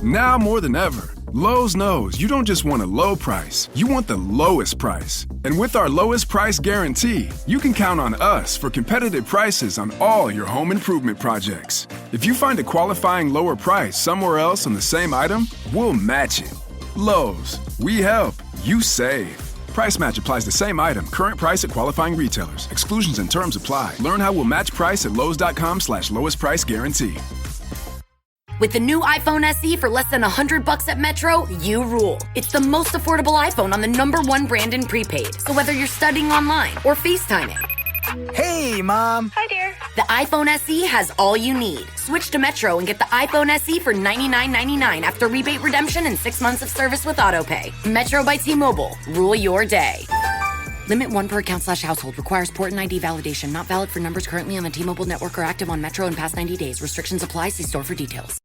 Now more than ever, Lowe's knows you don't just want a low price, you want the lowest price. And with our lowest price guarantee, you can count on us for competitive prices on all your home improvement projects. If you find a qualifying lower price somewhere else on the same item, we'll match it. Lowe's, we help, you save. Price match applies the same item, current price at qualifying retailers. Exclusions and terms apply. Learn how we'll match price at lowes.com/lowest price guarantee. With the new iPhone SE for less than $100 at Metro, you rule. It's the most affordable iPhone on the #1 brand in prepaid. So whether you're studying online or FaceTiming. Hey, Mom. Hi, dear. The iPhone SE has all you need. Switch to Metro and get the iPhone SE for $99.99 after rebate redemption and 6 months of service with AutoPay. Metro by T-Mobile. Rule your day. Limit 1 per account/household. Requires port and ID validation. Not valid for numbers currently on the T-Mobile network or active on Metro in past 90 days. Restrictions apply. See store for details.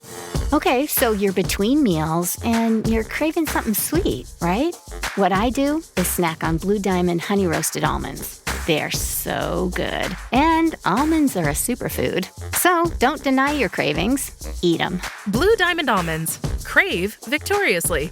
Okay, so you're between meals and you're craving something sweet, right? What I do is snack on Blue Diamond honey roasted almonds. They're so good. And almonds are a superfood. So don't deny your cravings. Eat them. Blue Diamond almonds. Crave victoriously.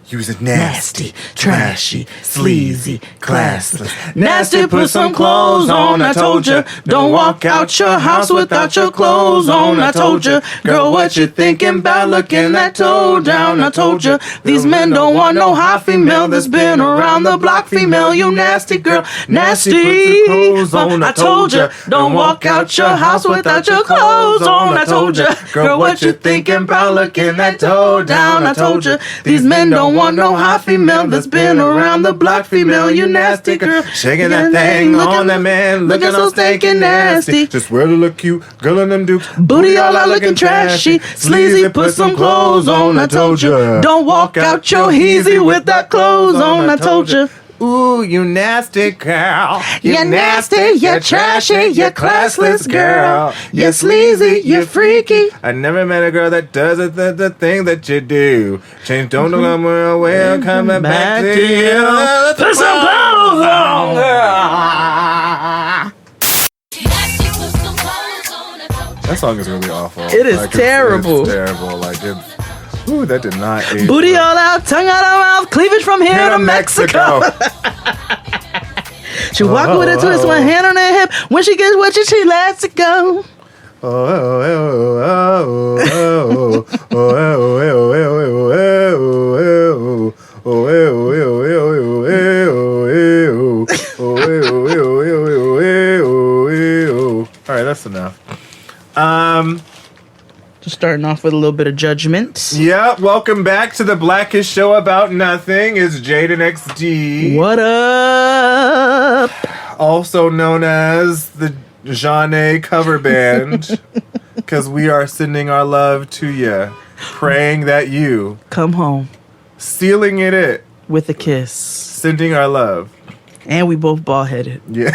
You was a nasty, trashy, sleazy, classless. Nasty, put some clothes on, I told ya. Don't walk out your house without your clothes on, I told ya. Girl, what you thinking about looking that toe down, I told ya. These men don't want no hot female that's been around the block female. You nasty girl, nasty. Put some clothes on, I told ya. Don't walk out your house without your clothes on, I told ya. Girl, what you thinking about looking that toe down, I told ya. These men don't want no hot female that's been around the block female. You nasty girl, shaking that thing on that man, looking so stinking nasty. Just wear to look cute, girl in them dukes, booty all out looking trashy, sleazy. Put some clothes on, I told ya. Don't walk out your heezy with that clothes on, I told ya. Ooh, you nasty girl. You nasty, you trashy, you classless girl. You sleazy, you freaky. I never met a girl that does the thing that you do. Change, don't know where we're coming back to you. Put some clothes on, girl. That song is really awful. It is terrible. It's terrible. Like, it's... Ooh, that did not age. Booty all out, tongue out of mouth, cleavage from here to Mexico. She walk with a twist, one hand on her hip. When she gets what she lets it go. All right, that's enough. Just starting off with a little bit of judgment. Yeah, welcome back to the Blackish Show About Nothing. It's Jaden XD. What up? Also known as the Jeanne cover band. Because we are sending our love to you. Praying that you come home. Sealing it with a kiss. Sending our love. And we both bald-headed. Yeah.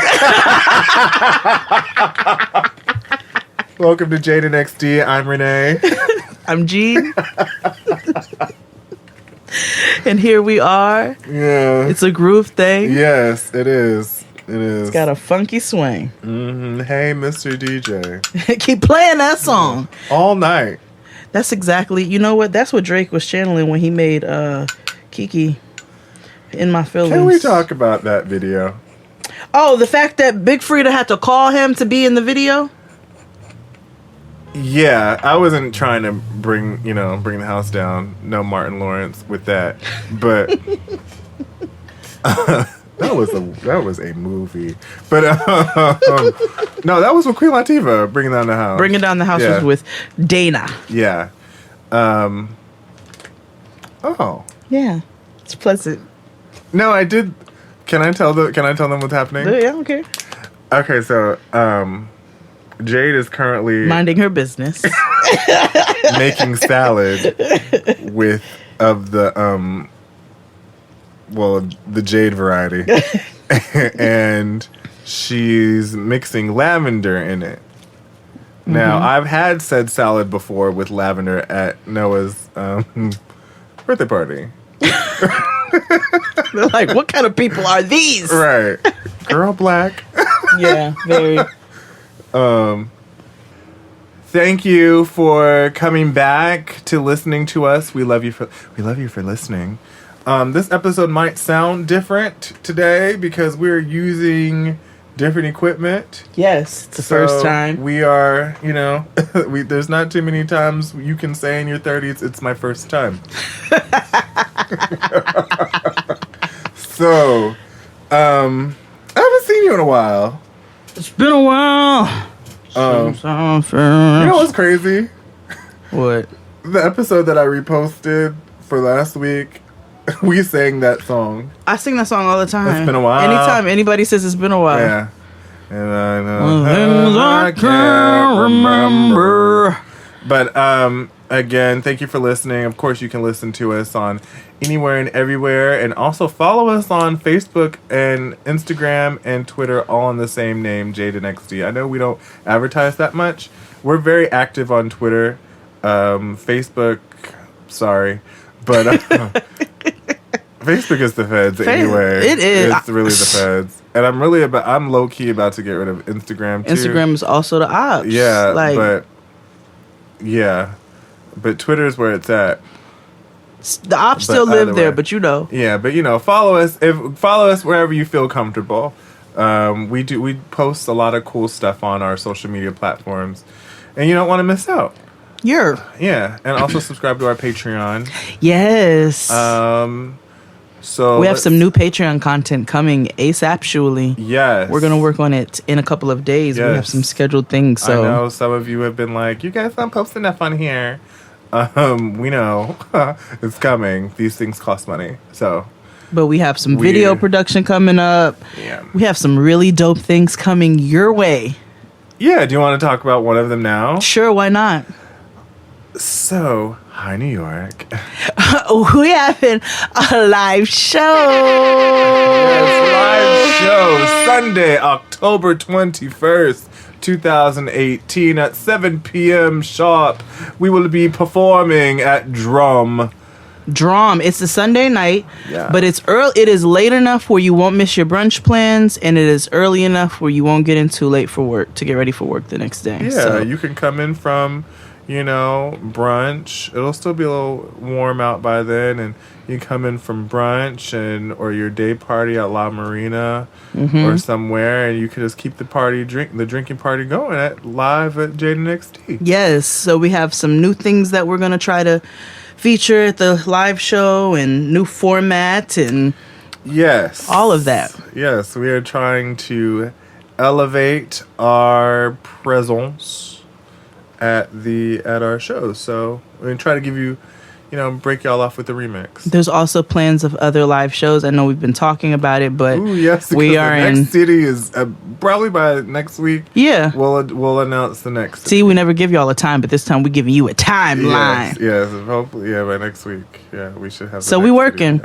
Welcome to Jaden XD. I'm Renee. I'm Jean. And here we are. Yeah. It's a groove thing. Yes, it is. It is. It's got a funky swing. Mm-hmm. Hey, Mr. DJ. Keep playing that song. All night. That's exactly, you know what? That's what Drake was channeling when he made Kiki In My Feelings. Can we talk about that video? Oh, the fact that Big Freedia had to call him to be in the video? Yeah, I wasn't trying to bring the house down. No Martin Lawrence with that, but that was a movie. But no, that was with Queen Latifah bringing down the house. Bringing down the house was with Dana. Yeah. Oh. Yeah, it's pleasant. No, I did. Can I tell them what's happening? Yeah, I don't care. Okay, so Jade is currently minding her business, making salad of the jade variety, and she's mixing lavender in it. Now, I've had said salad before with lavender at Noah's birthday party. They're like, what kind of people are these? Right, girl, black. Yeah, very. Thank you for coming back to listening to us. We love you for listening. This episode might sound different today because we're using different equipment. Yes, it's the first time. We are, there's not too many times you can say in your 30s, it's my first time. So, I haven't seen you in a while. It's been a while. You know what's crazy? What? The episode that I reposted for last week, we sang that song. I sing that song all the time. It's been a while. Anytime anybody says it's been a while. Yeah. And I know Things I can't remember. But again, thank you for listening. Of course, you can listen to us on anywhere and everywhere, and also follow us on Facebook and Instagram and Twitter, all on the same name, JadenXD. I know we don't advertise that much. We're very active on Twitter, Facebook. Sorry, but Facebook is the feds anyway. It is. It's really the feds, and I'm low key about to get rid of Instagram too. Instagram is also the ops. Yeah, but Twitter is where it's at. The ops still live there, but Yeah, but follow us. Follow us wherever you feel comfortable. We post a lot of cool stuff on our social media platforms, and you don't want to miss out. Yeah, and also subscribe to our Patreon. Yes. So we have some new Patreon content coming ASAP. Surely. Yes. We're gonna work on it in a couple of days. Yes. We have some scheduled things. So I know some of you have been like, you guys don't post enough on here. We know it's coming. These things cost money, so. But we have some video production coming up. Yeah. We have some really dope things coming your way. Yeah. Do you want to talk about one of them now? Sure, why not? So, hi, New York. We having a live show. Yes, live show Sunday, October 21st. 2018 at 7 p.m. sharp. We will be performing at Drum. It's a Sunday night, Yeah. but it's early. It is late enough where you won't miss your brunch plans, and it is early enough where you won't get in too late for work to get ready for work the next day. Yeah, So, you can come in from, brunch. It'll still be a little warm out by then, and you come in from brunch or your day party at La Marina or somewhere, and you can just keep the drinking party going live at JadenXD. yes, so we have some new things that we're gonna try to feature at the live show, and new format, and Yes, all of that. Yes, we are trying to elevate our presence at our shows. So we're gonna try to give you, break y'all off with the remix. There's also plans of other live shows. I know we've been talking about it, but Ooh, yes, we are the in. next city is probably by next week. Yeah. We'll announce the next. See, we never give y'all a time, but this time we're giving you a timeline. Yes, hopefully, by next week. Yeah, we should have. So we're working.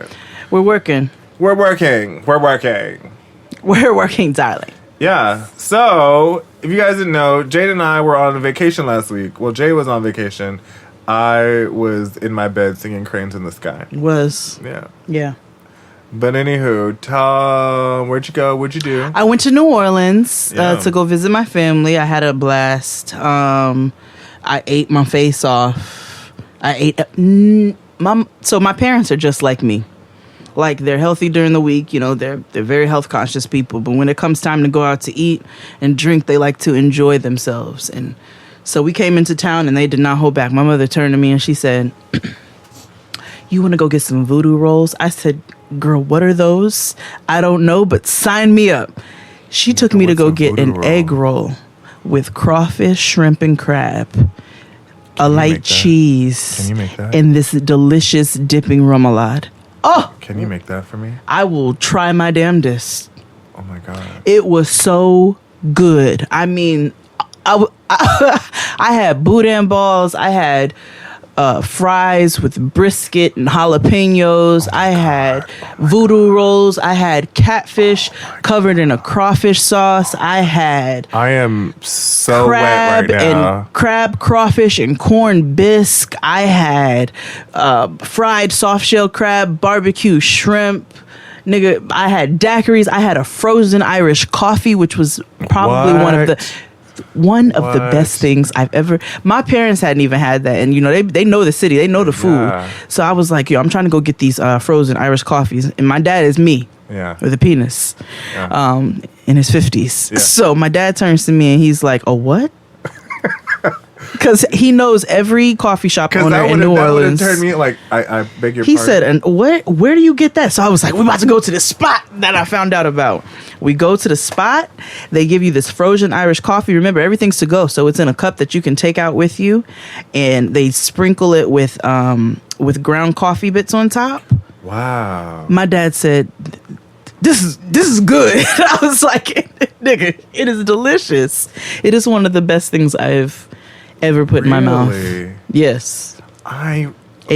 We're working. We're working. We're working, darling. Yeah. So, if you guys didn't know, Jade and I were on a vacation last week. Well, Jay was on vacation. I was in my bed singing Cranes in the Sky. Yeah. But anywho, where'd you go? What'd you do? I went to New Orleans Yeah. to go visit my family. I had a blast. I ate my face off. So my parents are just like me. Like, they're healthy during the week, they're very health conscious people, but when it comes time to go out to eat and drink, they like to enjoy themselves. And so we came into town and they did not hold back. My mother turned to me and she said, "You want to go get some voodoo rolls?" I said, "Girl, what are those?" "I don't know, but sign me up." She took me to go get an egg roll with crawfish, shrimp, and crab, a light cheese, Can you make that? and this delicious dipping remoulade. Oh, Can you make that for me? I will try my damnedest. Oh my god. It was so good. I mean, I had boudin balls. I had fries with brisket and jalapenos. I had voodoo rolls. I had catfish covered in a crawfish sauce. I had I am so crab wet right now. and crab, crawfish, and corn bisque. I had fried soft shell crab, barbecue shrimp. Nigga, I had daiquiris. I had a frozen Irish coffee, which was probably one of the one of the best things I've ever. My parents hadn't even had that, and they know the city, they know the food. Yeah. So I was like, yo, I'm trying to go get these frozen Irish coffees, and my dad is me. Yeah. With a penis. Yeah. In his 50s. Yeah. So my dad turns to me and he's like, "Oh, what?" Because he knows every coffee shop owner in New Orleans. That would have turned me like, I beg your He pardon. said, "And where do you get that?" So I was like, "We're about to go to the spot that I found out about." We go to the spot. They give you this frozen Irish coffee. Remember, everything's to go, so it's in a cup that you can take out with you, and they sprinkle it with ground coffee bits on top. Wow. My dad said, This is good. I was like, nigga, it is delicious. It is one of the best things I've ever put in my mouth. Yes. A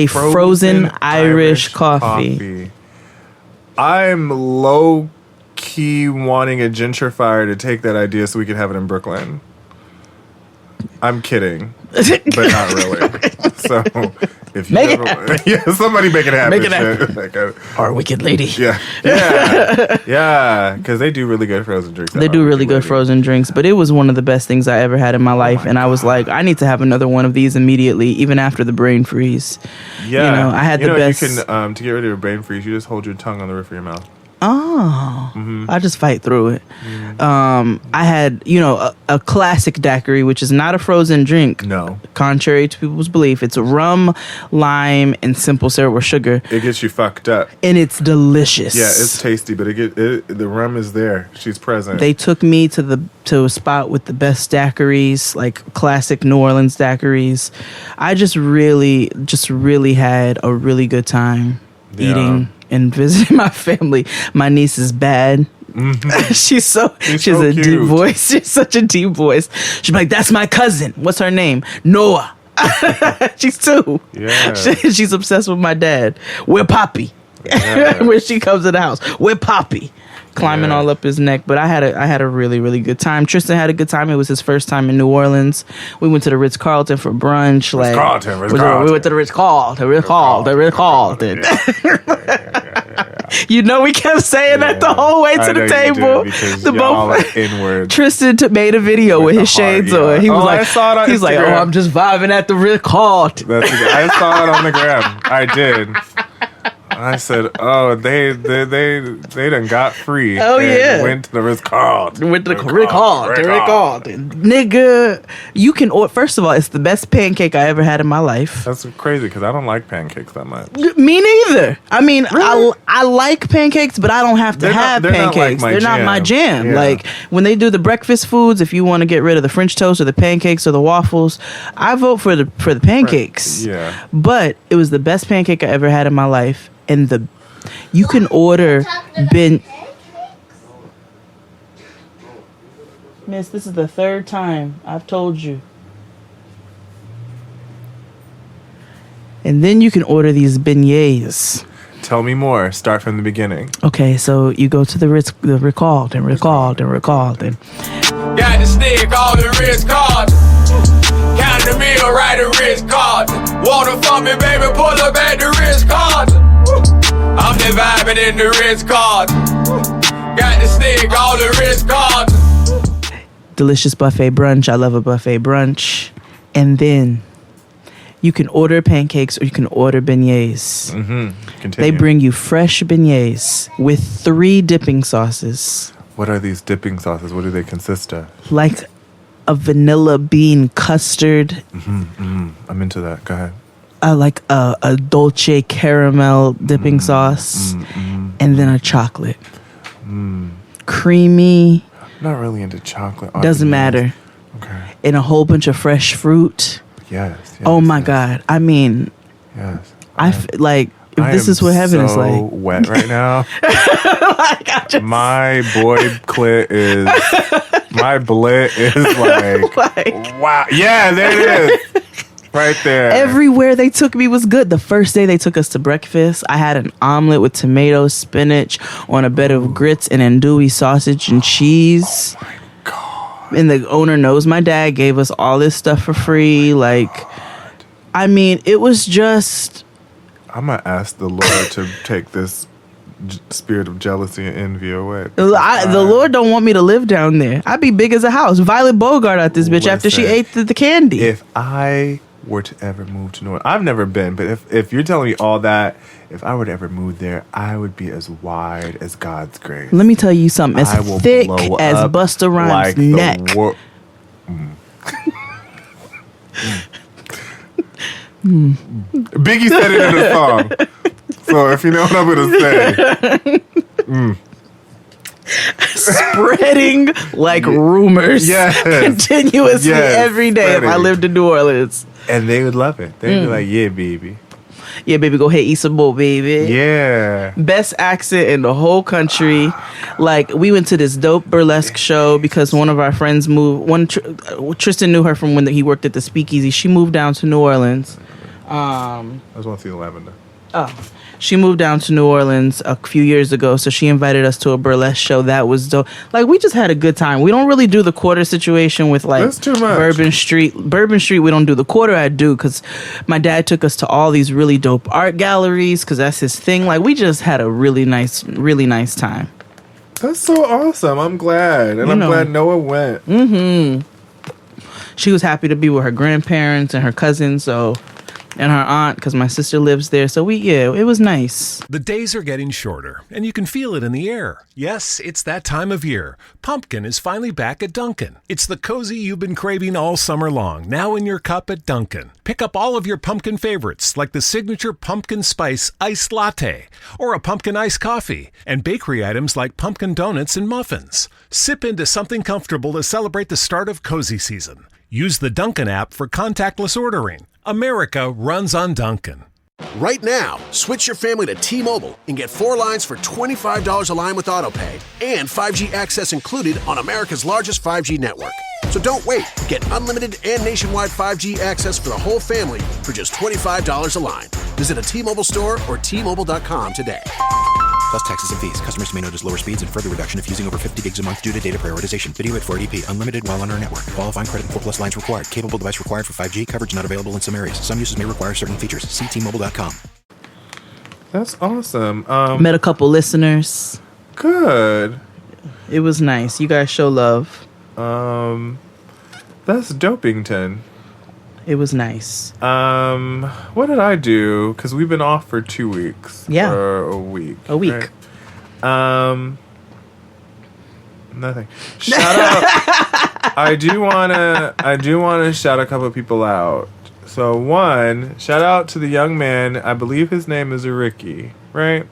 frozen Irish coffee. I'm low key wanting a gentrifier to take that idea so we can have it in Brooklyn. I'm kidding, but not really. So if you Make it happen, yeah, somebody make it happen. Make it happen. Like, Our wicked lady. yeah, because they do really good frozen drinks. They do really good frozen drinks, but it was one of the best things I ever had in my life, and I was like, I need to have another one of these immediately, even after the brain freeze. Yeah, I had the best. You can to get rid of your brain freeze, you just hold your tongue on the roof of your mouth. Oh, I just fight through it. I had, a classic daiquiri, which is not a frozen drink. No. Contrary to people's belief, it's rum, lime, and simple syrup or sugar. It gets you fucked up. And it's delicious. Yeah, it's tasty, but the rum is there. She's present. They took me to a spot with the best daiquiris, like classic New Orleans daiquiris. I just really had a really good time eating and visiting my family. My niece is bad. Mm-hmm. She's a cute. deep voice. She's such a deep voice. She's like, "That's my cousin. What's her name? Noah." She's 2. Yeah. She's obsessed with my dad. Where Poppy? Yeah. When she comes to the house, where Poppy? Climbing all up his neck. But I had a really, really good time. Tristan had a good time. It was his first time in New Orleans. We went to the Ritz-Carlton for brunch. Ritz-Carlton. We went to the Ritz-Carlton. We kept saying that the whole way to the table. The both inward. Tristan made a video with his shades on. He was like, I saw it on he's like, Instagram. "Oh, I'm just vibing at the Ritz-Carlton." I saw it on the gram. I did. I said, "Oh, they done got free." Oh, yeah. Went to the Ritz-Carlton. Ritz-Carlton. Nigga, you can order. First of all, it's the best pancake I ever had in my life. That's crazy because I don't like pancakes that much. Me neither. I mean, Really? I like pancakes, but I don't have to have they're not like pancakes. my They're not my jam. Yeah. Like when they do the breakfast foods, if you want to get rid of the French toast or the pancakes or the waffles, I vote for the pancakes. Yeah. But it was the best pancake I ever had in my life. And you can order Miss, this is the 3rd time I've told you. And then you can order these beignets. Tell me more. Start from the beginning. Okay, so you go to the Ritz-Carlton. Got the stick all the Ritz-Carlton. Count the meal right at Ritz-Carlton. Wanna fuck me, baby, pull up at the Ritz-Carlton. I'm just vibing in the Ritz-Carlton. Got the stick all the Ritz-Carlton. Delicious buffet brunch. I love a buffet brunch. And then you can order pancakes or you can order beignets. Continue. They bring you fresh beignets with 3 dipping sauces. What are these dipping sauces? What do they consist of? Like a vanilla bean custard. I'm into that. Go ahead. Like a dolce caramel dipping sauce. And then a chocolate. Creamy. Not really into chocolate. Doesn't matter. Okay. And a whole bunch of fresh fruit. Yes. Oh my God. I mean, Yes. like, if this is what heaven is like. Wet right now. My boy clit is. My blit is like. Wow. Yeah, there it is. Right there. Everywhere they took me was good. The first day they took us to breakfast, I had an omelet with tomatoes, spinach on a bed of grits and andouille sausage and cheese. Oh my God. And the owner knows my dad gave us all this stuff for free. Like, I mean, it was just. I'm gonna ask the Lord to take spirit of jealousy and envy away. The Lord don't want me to live down there. I'd be big as a house. Violet Bogart out this bitch after she ate the candy. If I were to ever move to New Orleans, I've never been, but if you're telling me all that, if I were to ever move there, I would be as wide as God's grace. Let me tell you something. As thick as Busta Rhymes' neck. Biggie said it in a song. So if you know what I'm going to say. Spreading like rumors continuously every day if I lived in New Orleans. And they would love it. They'd be like, yeah, baby. Yeah, baby, go ahead, eat some more, baby. Yeah. Best accent in the whole country. Like, we went to this dope burlesque show because one of our friends moved. Tristan knew her from when he worked at the Speakeasy. She moved down to New Orleans. I just want to see the lavender. She moved down to New Orleans a few years ago, so she invited us to a burlesque show. That was dope. Like, we just had a good time. We don't really do the quarter situation with, like, that's too much. Bourbon Street. Bourbon Street, we don't do. The quarter I do because my dad took us to all these really dope art galleries because that's his thing. Like, we just had a really nice time. That's so awesome. I'm glad. And I'm glad Noah went. Mm-hmm. She was happy to be with her grandparents and her cousins, and her aunt, because my sister lives there. So it was nice. The days are getting shorter, and you can feel it in the air. Yes, it's that time of year. Pumpkin is finally back at Dunkin'. It's the cozy you've been craving all summer long, now in your cup at Dunkin'. Pick up all of your pumpkin favorites, like the signature pumpkin spice iced latte, or a pumpkin iced coffee, and bakery items like pumpkin donuts and muffins. Sip into something comfortable to celebrate the start of cozy season. Use the Dunkin' app for contactless ordering. America runs on Dunkin'. Right now, switch your family to T-Mobile and get 4 lines for $25 a line with AutoPay and 5G access included on America's largest 5G network. So don't wait. Get unlimited and nationwide 5G access for the whole family for just $25 a line. Visit a T-Mobile store or T-Mobile.com today. Plus taxes and fees. Customers may notice lower speeds and further reduction if using over 50 gigs a month due to data prioritization. Video at 480p. Unlimited while on our network. Qualifying credit and 4+ lines required. Capable device required for 5G. Coverage not available in some areas. Some uses may require certain features. See T-Mobile.com. That's awesome. Met a couple listeners. Good. It was nice. You guys show love. That's Dopington. It was nice. What did I do? Because we've been off for 2 weeks. Yeah. Or a week. Right? Nothing. Shout out. I do wanna shout a couple of people out. So one, shout out to the young man, I believe his name is Ricky, right?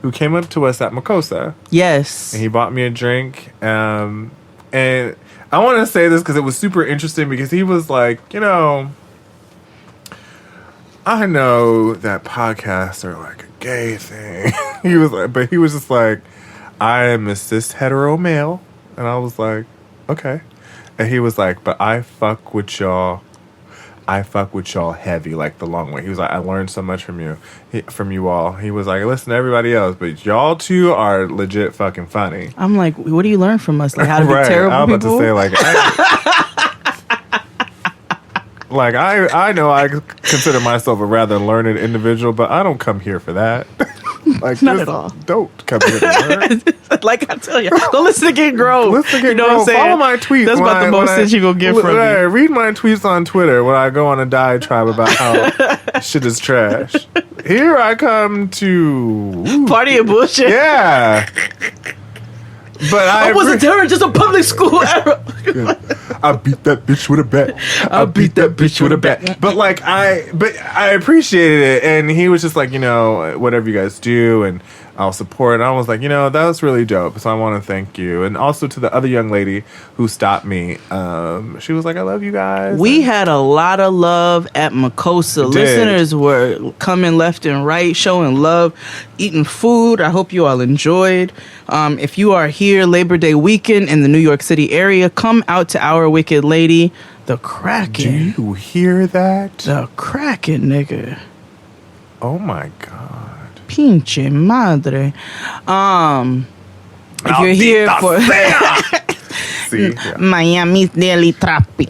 Who came up to us at Makosa. Yes. And he bought me a drink. And I want to say this because it was super interesting because he was like, I know that podcasts are like a gay thing. He was just like, I am a cis hetero male. And I was like, okay. And he was like, but I fuck with y'all heavy, like the long way. He was like, I learned so much from you all. He was like, listen to everybody else, but y'all two are legit fucking funny. I'm like, what do you learn from us? Like how to be terrible I was about people? to say, like, I know I consider myself a rather learned individual, but I don't come here for that. Like, not at all. Don't come here to learn. Like I tell you, go listen to Get Grown. Listen to Get You know Grown. what I'm saying? Follow my tweets. That's about the most shit you gonna get from me. Read my tweets on Twitter when I go on a diatribe about how shit is trash. Here I come to party and bullshit. Yeah. But I wasn't terror, just a public school error. I beat that bitch with a bat. I beat that bitch with a bat. But I appreciated it, and he was just like, whatever you guys do, and I'll support. And I was like, that was really dope. So I want to thank you, and also to the other young lady who stopped me. She was like, I love you guys. We had a lot of love at Makosa. Listeners were coming left and right, showing love, eating food. I hope you all enjoyed. If you are here Labor Day weekend in the New York City area, come out to Our Wicked Lady, the Kraken. Do you hear that? The Kraken, nigga. Oh my God. Pinche madre. If you're here for Miami's Daily Trapi.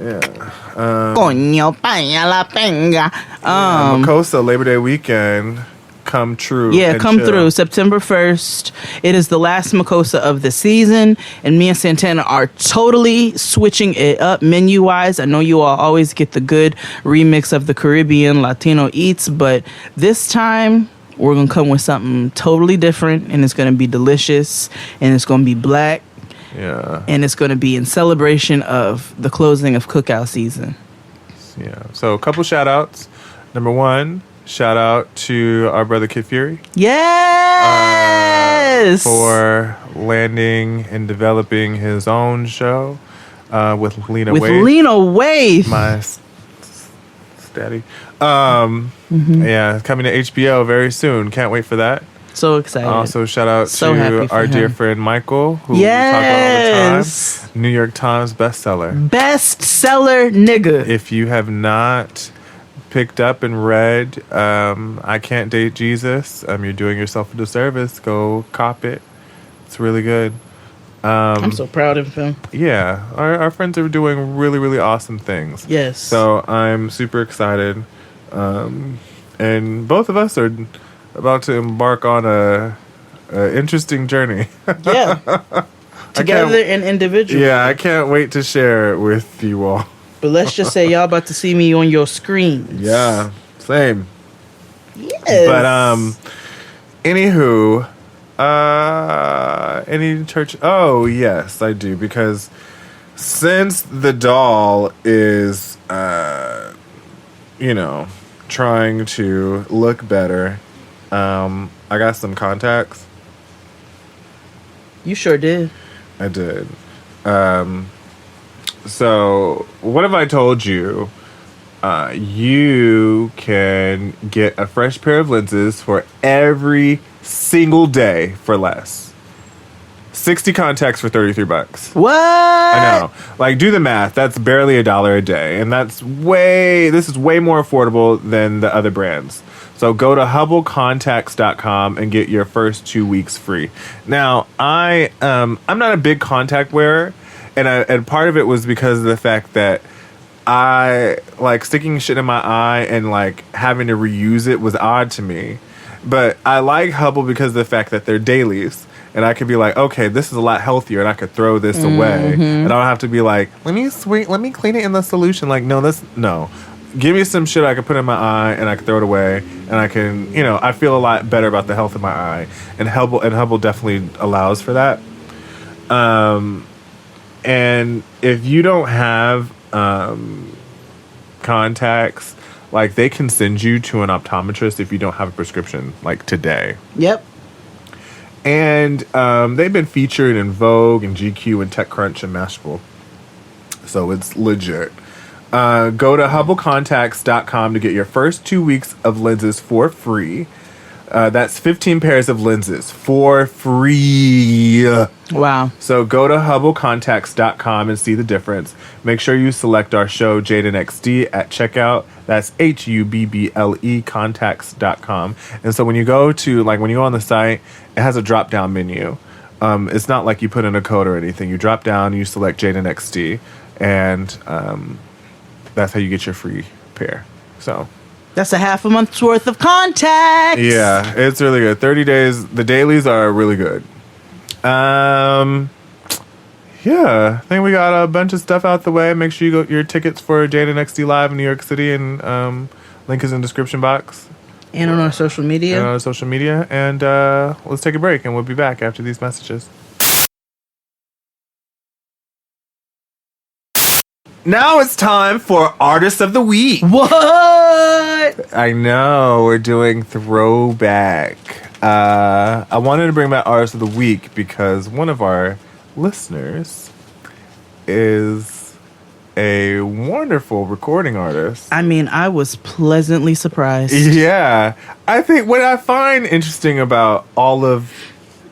Coño, paña la penga. Makosa Labor Day weekend. come true. Yeah, and come chill. through September 1st. It is the last Makosa of the season, and me and Santana are totally switching it up menu-wise. I know you all always get the good remix of the Caribbean Latino eats, but this time we're going to come with something totally different, and it's going to be delicious, and it's going to be black, and it's going to be in celebration of the closing of cookout season. Yeah. So a couple shout outs. Number one, shout out to our brother Kid Fury. Yes! For landing and developing his own show with Lena Waithe. With Lena Waithe. My steady. Yeah, coming to HBO very soon. Can't wait for that. So excited. Also, shout out So happy to for our dear him. friend Michael, who we talk about all the time. New York Times bestseller. Bestseller nigga. If you have not picked up and read I Can't Date Jesus, you're doing yourself a disservice. Go cop it. It's really good. I'm so proud of him. Yeah, our friends are doing really, really awesome things. Yes. So I'm super excited. And both of us are about to embark on a interesting journey. Yeah. Together and individually. Yeah, I can't wait to share it with you all. But let's just say y'all about to see me on your screens. Yeah, same. Yes. But anywho, any church? Oh yes, I do, because since the doll is, trying to look better, I got some contacts. You sure did. I did. So what have I told you? You can get a fresh pair of lenses for every single day for less. 60 contacts for $33. What? I know. Like, do the math. That's barely $1 a day. And this is way more affordable than the other brands. So go to HubbleContacts.com and get your first 2 weeks free. Now, I'm not a big contact wearer, and part of it was because of the fact that I like sticking shit in my eye and like having to reuse it was odd to me. But I like Hubble because of the fact that they're dailies. And I could be like, okay, this is a lot healthier, and I could throw this away. And I don't have to be like, let me clean it in the solution. Like, no. Give me some shit I can put in my eye, and I can throw it away, and I can, I feel a lot better about the health of my eye. And Hubble definitely allows for that. And if you don't have contacts, like, they can send you to an optometrist if you don't have a prescription, like, today. Yep. And they've been featured in Vogue and GQ and TechCrunch and Mashable. So it's legit. Go to HubbleContacts.com to get your first 2 weeks of lenses for free. That's 15 pairs of lenses for free. Wow. So go to HubbleContacts.com and see the difference. Make sure you select our show, Jaden XD, at checkout. That's HUBBLE contacts.com. And so when you go on the site, it has a drop-down menu. It's not like you put in a code or anything. You drop down, you select Jaden XD, and that's how you get your free pair. So that's a half a month's worth of contacts. Yeah, it's really good. 30 days. The dailies are really good. Yeah, I think we got a bunch of stuff out the way. Make sure you get your tickets for Jaden XD Live in New York City, and link is in the description box. And on our social media. And let's take a break, and we'll be back after these messages. Now it's time for Artist of the Week. What? I know, we're doing throwback. I wanted to bring back Artist of the Week because one of our listeners is a wonderful recording artist. I mean, I was pleasantly surprised. Yeah. I think what I find interesting about all of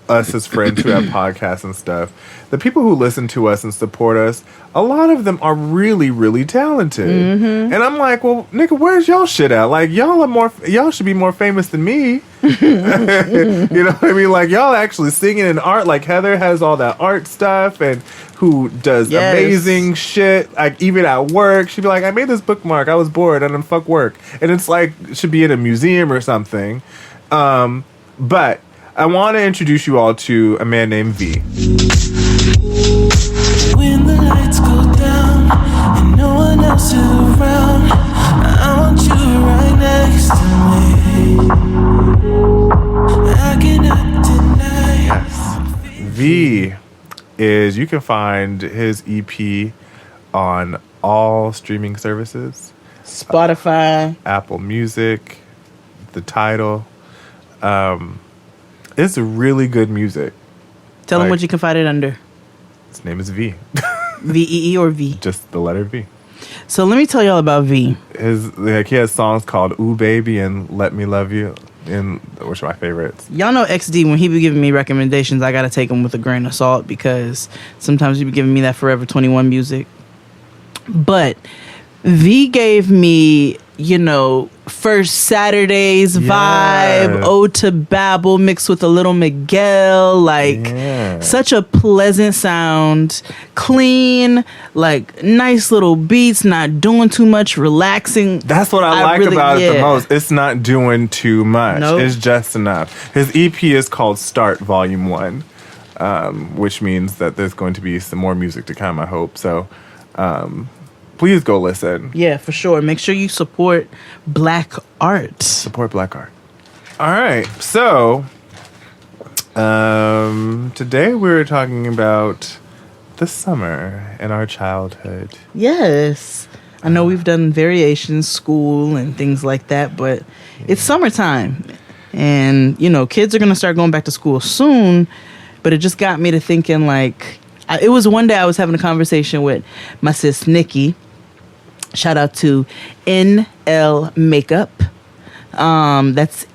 us as friends who have podcasts and stuff, the people who listen to us and support us, a lot of them are really, really talented. And I'm like, well, nigga, where's y'all shit at? Like, y'all should be more famous than me. You know what I mean? Like, y'all actually singing in art. Like, Heather has all that art stuff and who does amazing shit. Like, even at work, she'd be like, I made this bookmark. I was bored and then fuck work. And it's like, it should be in a museum or something. But I want to introduce you all to a man named V. When the lights go down and no one else is around, I want you right next to me. I cannot deny. Yes. V is, you can find his EP on all streaming services. Spotify, Apple Music, the Tidal. It's really good music. Tell him what you can find it under. His name is V. V-E-E or V? Just the letter V. So let me tell y'all about V. He has songs called Ooh Baby and Let Me Love You, which are my favorites. Y'all know XD, when he be giving me recommendations, I gotta take them with a grain of salt because sometimes he be giving me that Forever 21 music. But V gave me, First Saturdays vibe, Ode to Babel mixed with a little Miguel, such a pleasant sound, clean, nice little beats, not doing too much, relaxing. That's what I like about it the most. It's not doing too much. Nope. It's just enough. His EP is called Start Volume 1, which means that there's going to be some more music to come, I hope. So, please go listen. Yeah, for sure. Make sure you support Black art. Support Black art. All right. So, today we're talking about the summer and our childhood. Yes. I know we've done variations, school, and things like that, but it's summertime. And, kids are going to start going back to school soon, but it just got me to thinking, it was one day I was having a conversation with my sis, Nikki. Shout out to NL Makeup. That's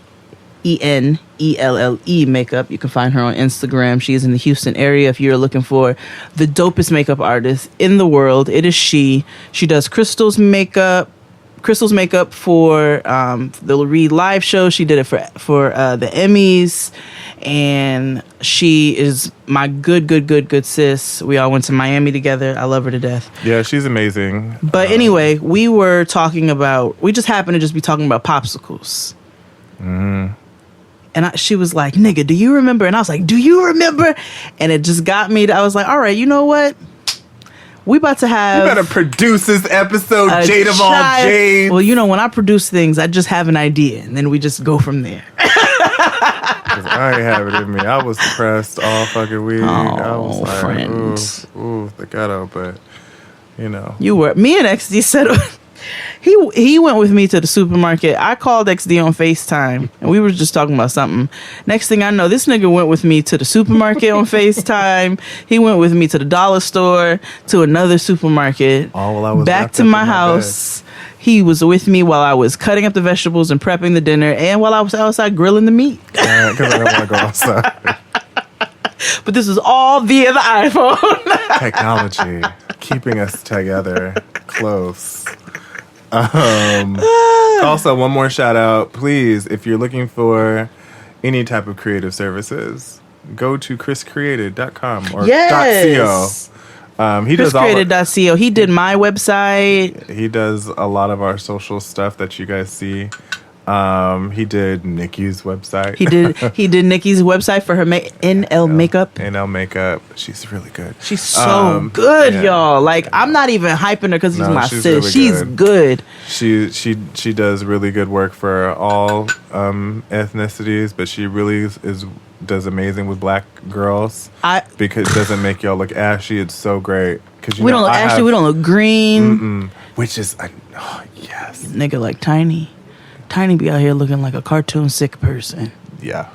ENELLE Makeup. You can find her on Instagram. She is in the Houston area. If you're looking for the dopest makeup artist in the world, it is she. She does Crystal's makeup for the Reed live show. She did it for the Emmys. And she is my good sis. We all went to Miami together. I love her to death. Yeah, she's amazing. But anyway, we just happened to just be talking about popsicles. Mm. And she was like, nigga, do you remember? And I was like, do you remember? And it just got me. I was like, all right, you know what? We about to have... You better produce this episode, Jade of all Jades. Well, when I produce things, I just have an idea. And then we just go from there. I ain't have it in me. I was depressed all fucking week. I was like, friend. Ooh, the ghetto, but, You were... Me and XD said... He went with me to the supermarket. I called XD on FaceTime, and we were just talking about something. Next thing I know, this nigga went with me to the supermarket on FaceTime. He went with me to the dollar store, to another supermarket. All while I was back to my house. He was with me while I was cutting up the vegetables and prepping the dinner, and while I was outside grilling the meat. Because I don't want to go outside. But this is all via the iPhone. Technology, keeping us together, close. Also, one more shout out, please, if you're looking for any type of creative services, go to chriscreated.com or .co. He does chriscreated.co. He did my website. He does a lot of our social stuff that you guys see. He did Nikki's website. He did Nikki's website for her NL Makeup. NL Makeup. She's really good. She's so good, y'all. I'm not even hyping her because she's my sis. Really she's good. She does really good work for all ethnicities, but she really does amazing with Black girls because it doesn't make y'all look ashy. It's so great. We don't look ashy. We don't look green. Which is yes, nigga like Tiny. Tiny be out here looking like a cartoon sick person. Yeah.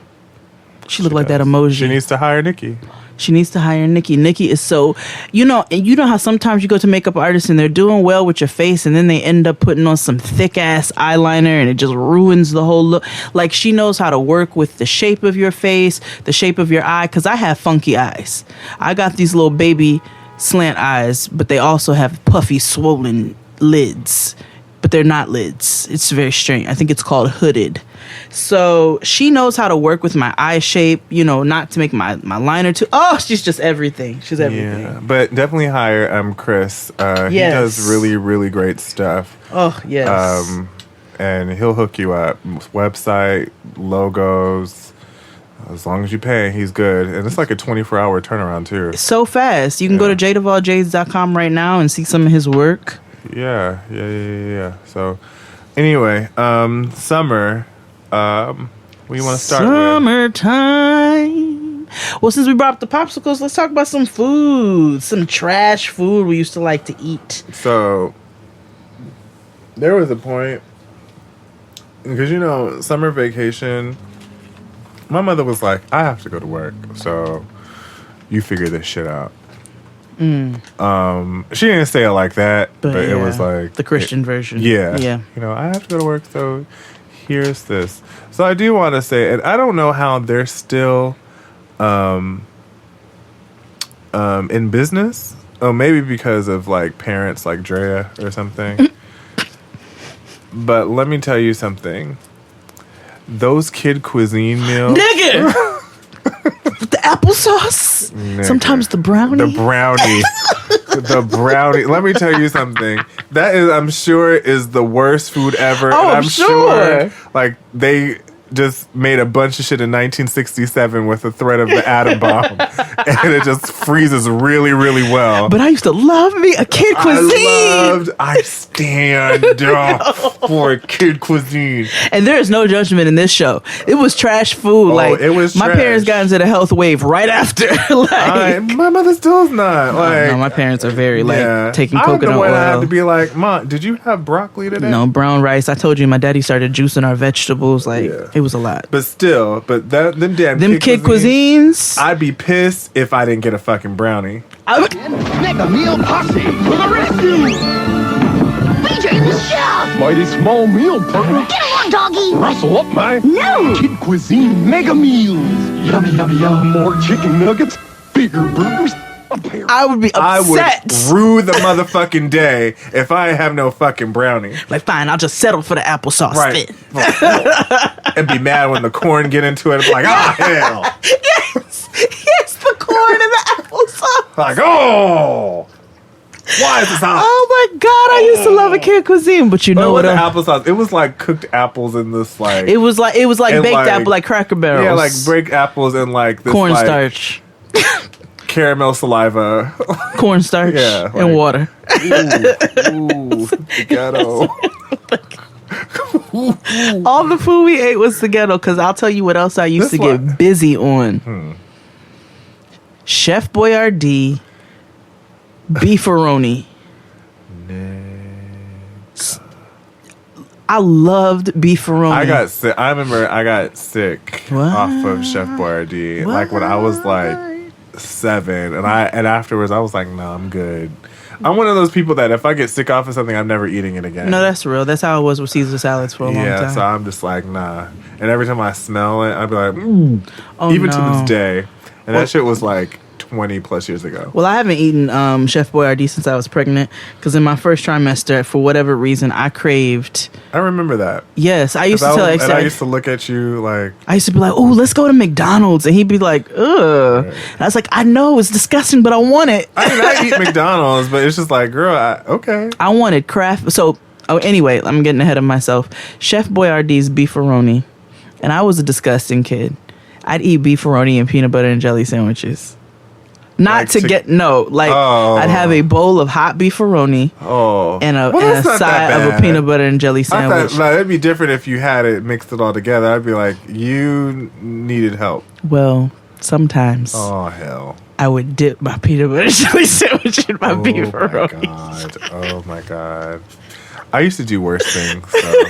She look like that emoji. She needs to hire Nikki. Nikki is so, and you know how sometimes you go to makeup artists and they're doing well with your face and then they end up putting on some thick ass eyeliner and it just ruins the whole look. She knows how to work with the shape of your face, the shape of your eye, because I have funky eyes. I got these little baby slant eyes, but they also have puffy, swollen lids. But they're not lids. It's very strange. I think it's called hooded. So she knows how to work with my eye shape, not to make my liner too. Oh, she's just everything. She's everything. Yeah, but definitely hire Chris. He does really, really great stuff. Oh, yes. and he'll hook you up. Website, logos. As long as you pay, he's good. And it's like a 24-hour turnaround, too. So fast. You can go to jdavalljades.com right now and see some of his work. Yeah. So, anyway, summer. What do you want to start with? Summertime. Well, since we brought up the popsicles, let's talk about some food. Some trash food we used to like to eat. So, there was a point, because, summer vacation, my mother was like, I have to go to work, so you figure this shit out. She didn't say it like that, but it was like... the Christian version. Yeah. Yeah. I have to go to work, so here's this. So I do want to say, and I don't know how they're still in business. Oh, maybe because of, like, parents like Drea or something. But let me tell you something. Those kid cuisine meals. Nigga! With the applesauce. Nigga. Sometimes the brownie. The brownie. The brownie. Let me tell you something. That is, I'm sure, is the worst food ever. Oh, and I'm sure. Like, they just made a bunch of shit in 1967 with the threat of the atom bomb. And it just freezes really, really well. But I used to love me a kid cuisine. I stand for kid cuisine. And there is no judgment in this show. It was trash food. It was my trash. parents got into the health wave right after. My mother still is not. No, my parents are very taking coconut I'm the one oil. I have to be like, Mom, did you have broccoli today? No, brown rice. I told you my daddy started juicing our vegetables. It was a lot. But still, them damn kid cuisines. I'd be pissed if I didn't get a fucking brownie. Mega meal posse to the rescue! BJ the chef! Mighty small meal, partner. Get along, doggy! Rustle up, my kid cuisine mega meals. Yummy, yummy, yum. More chicken nuggets, bigger burgers. I would be upset. I would rue the motherfucking day if I have no fucking brownie. Like, fine, I'll just settle for the applesauce. Right. And be mad when the corn get into it. Like, hell. Yes, the corn and the applesauce. Like, oh. Why is this hot? Oh my God, I used to love a kid cuisine, but you know what? The applesauce. It was like cooked apples in this like. It was like baked apple, like Cracker Barrels. Yeah, like baked apples and like this cornstarch. Caramel saliva, cornstarch, and water. Ooh, ghetto. All the food we ate was the ghetto. Because I'll tell you what else I used to get busy on. Chef Boyardee, beefaroni. I loved beefaroni. I got sick. I remember I got sick off of Chef Boyardee. Like when I was like 7, and afterwards I was like, no, I'm good. I'm one of those people that if I get sick off of something, I'm never eating it again. No, that's real. That's how it was with Caesar salads for a long time. Yeah, so I'm just like, nah. And every time I smell it, I'd be like, even to this day. And that shit was like 20 plus years ago. Well, I haven't eaten Chef Boyardee since I was pregnant, because in my first trimester, for whatever reason, I craved. I remember that. Yes, I used to tell and I used to look at you like. I used to be like, oh, let's go to McDonald's. And he'd be like, ugh. Right. And I was like, I know, it's disgusting, but I want it. I mean, I eat McDonald's, but it's just like, girl, okay. I wanted Kraft. So, anyway, I'm getting ahead of myself. Chef Boyardee's beefaroni. And I was a disgusting kid. I'd eat beefaroni and peanut butter and jelly sandwiches. I'd have a bowl of hot beefaroni and a side of a peanut butter and jelly sandwich. It'd be different if you had it mixed it all together. I'd be like, you needed help. Well, sometimes. Oh, hell. I would dip my peanut butter and jelly sandwich in my beefaroni. Oh, my God. I used to do worse things. So.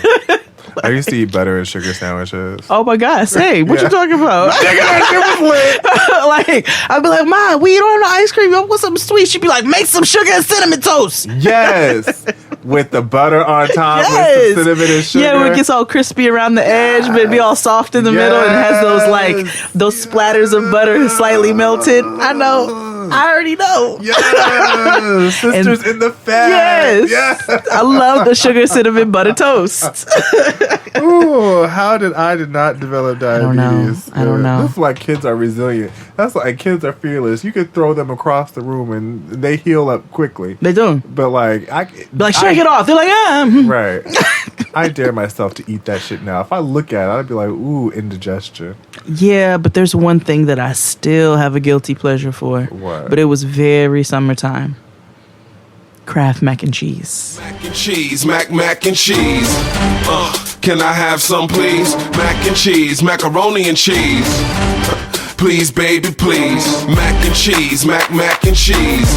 I used to eat butter and sugar sandwiches. Oh my God, say, what you talking about? Like, I'd be like, Mom, we don't have no ice cream. You want something sweet? She'd be like, make some sugar and cinnamon toast. Yes. With the butter on top, with the cinnamon and sugar. Yeah, when it gets all crispy around the edge, but it'd be all soft in the middle, and it has those splatters of butter slightly melted. I know. I already know. Yes. Sisters in the fat. Yes. I love the sugar cinnamon butter toast. Ooh, how did I not develop diabetes? I don't know. That's like kids are resilient. That's like kids are fearless. You could throw them across the room and they heal up quickly. They do. But like, shake it off. They're like, Right. I dare myself to eat that shit now. If I look at it, I'd be like, ooh, indigestion. Yeah, but there's one thing that I still have a guilty pleasure for. What? But it was very summertime. Kraft mac and cheese. Mac and cheese, mac and cheese. Can I have some, please? Mac and cheese, macaroni and cheese. Please, baby, please. Mac and cheese, mac and cheese.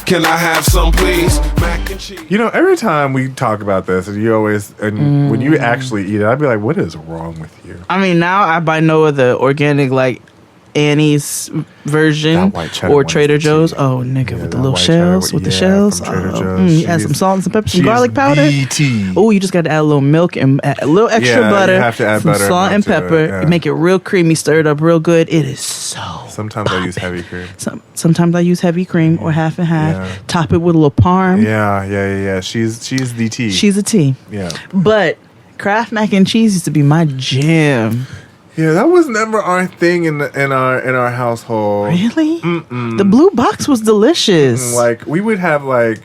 Can I have some, please? Mac and cheese. You know, every time we talk about this, and you always, and when you actually eat it, I'd be like, what is wrong with you? I mean, now I buy no of the organic, like, Annie's version or Trader Joe's. Oh, nigga, with the little shells, with the shells. You add some salt and some pepper, some garlic powder. Oh, you just got to add a little milk and a little extra butter. You have to add some butter, salt and pepper. Make it real creamy, stir it up real good. It is so. Sometimes I use heavy cream. Sometimes I use heavy cream or half and half. Yeah. Top it with a little parm. Yeah. She's the tea. She's a tea. Yeah. But Kraft mac and cheese used to be my jam. Yeah, that was never our thing in our household. Really? The blue box was delicious. Like, we would have like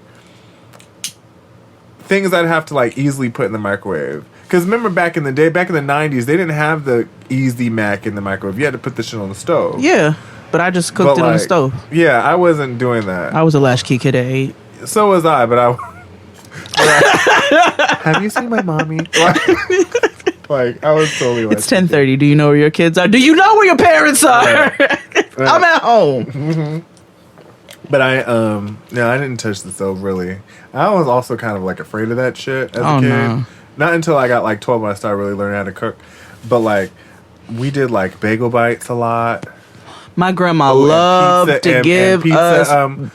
things I'd have to like easily put in the microwave. Because remember back in the day, back in the 90s, they didn't have the Easy Mac in the microwave. You had to put the shit on the stove. Yeah, but I just cooked it on the stove. Yeah, I wasn't doing that. I was a latchkey kid at 8. So was I, but I have you seen my mommy? Like, I was totally like, it's 10:30. Do you know where your kids are? Do you know where your parents are? Right. I'm at home. Mm-hmm. But I didn't touch the stove really. I was also kind of like afraid of that shit as a kid. No. Not until I got like 12 when I started really learning how to cook. But like, we did like bagel bites a lot. My grandma loved to give us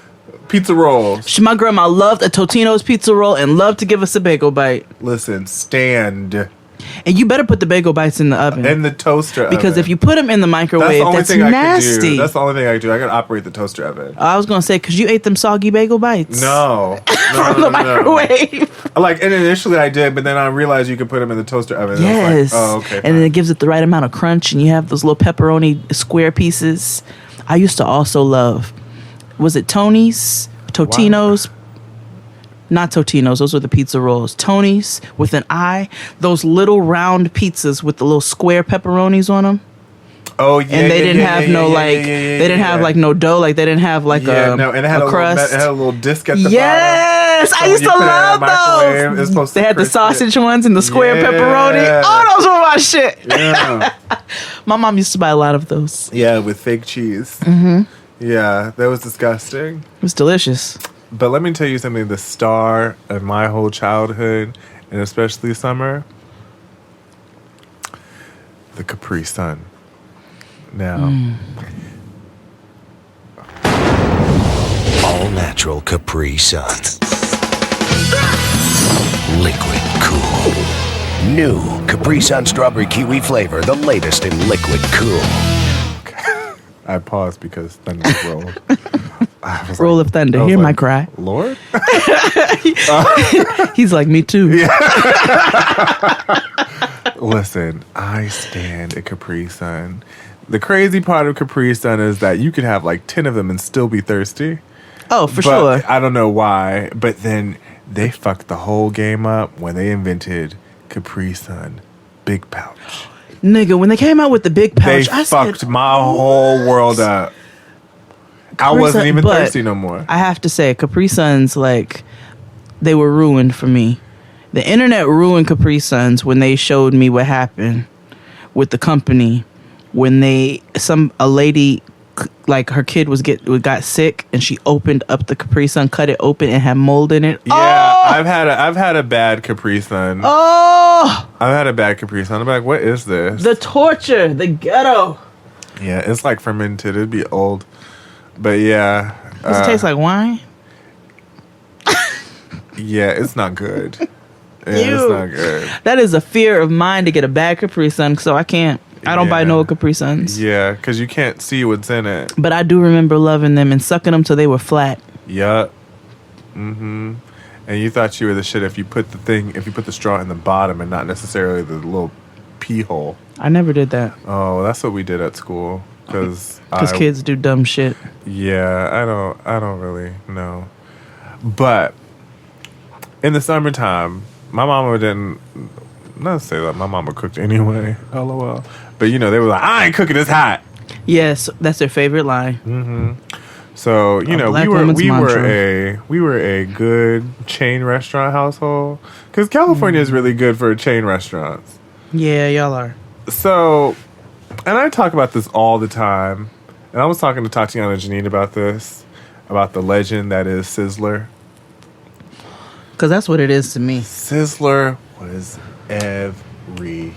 pizza rolls. My grandma loved a Totino's pizza roll and loved to give us a bagel bite. Listen, stand. And you better put the bagel bites in the oven. In the toaster because oven. if you put them in the microwave, that's nasty. That's the only thing I could do. I could operate the toaster oven. I was going to say, because you ate them soggy bagel bites. No. From the microwave. Like, and initially I did, but then I realized you could put them in the toaster oven. Yes. Like, oh, okay. And then it gives it the right amount of crunch, and you have those little pepperoni square pieces. I used to also love, was it Tony's? Totino's? Wow. Not Totino's, those were the pizza rolls. Tony's with an I, those little round pizzas with the little square pepperonis on them. Oh yeah, and they didn't have they didn't have like no dough, like they didn't have like and it had a crust. It had a little disc at the bottom. Yes, I used to love those. They had the sausage ones and the square pepperoni. Oh, those were my shit. Yeah. My mom used to buy a lot of those. Yeah, with fake cheese. Mm-hmm. Yeah, that was disgusting. It was delicious. But let me tell you something, the star of my whole childhood, and especially summer, the Capri Sun. Now, all natural Capri Sun. Liquid cool. New Capri Sun strawberry kiwi flavor, the latest in liquid cool. Okay. I paused because thunder rolled. Roll of thunder. Hear my cry. Lord? He's like, me too. Yeah. Listen, I stand a Capri Sun. The crazy part of Capri Sun is that you could have like 10 of them and still be thirsty. Oh, for sure. I don't know why, but then they fucked the whole game up when they invented Capri Sun Big Pouch. Nigga, when they came out with the big pouch, they fucked my whole world up. I wasn't even thirsty no more. I have to say, Capri Suns, like, they were ruined for me. The internet ruined Capri Suns when they showed me what happened with the company when a lady, like, her kid got sick and she opened up the Capri Sun, cut it open, and had mold in it. Yeah, oh! I've had a bad Capri Sun. Oh, I've had a bad Capri Sun. I'm like, what is this? The torture, the ghetto. Yeah, it's like fermented. It'd be old. But yeah. Does it taste like wine? Yeah, it's not good. It's not good. That is a fear of mine to get a bad Capri Sun, so I can't. I don't buy no Capri Suns. Yeah, because you can't see what's in it. But I do remember loving them and sucking them till they were flat. Yup. Mm-hmm. And you thought you were the shit if you put the straw in the bottom and not necessarily the little pee hole. I never did that. Oh, that's what we did at school. Because kids do dumb shit. Yeah, I don't really know. But in the summertime, My mama didn't. Not say that. My mama cooked anyway. LOL. But they were like, I ain't cooking this hot. Yes, that's their favorite line. Mm-hmm. So we were a good chain restaurant household because California is really good for chain restaurants. Yeah, y'all are. So, and I talk about this all the time, and I was talking to Tatiana Janine about this, about the legend that is Sizzler. Because that's what it is to me. Sizzler was everything.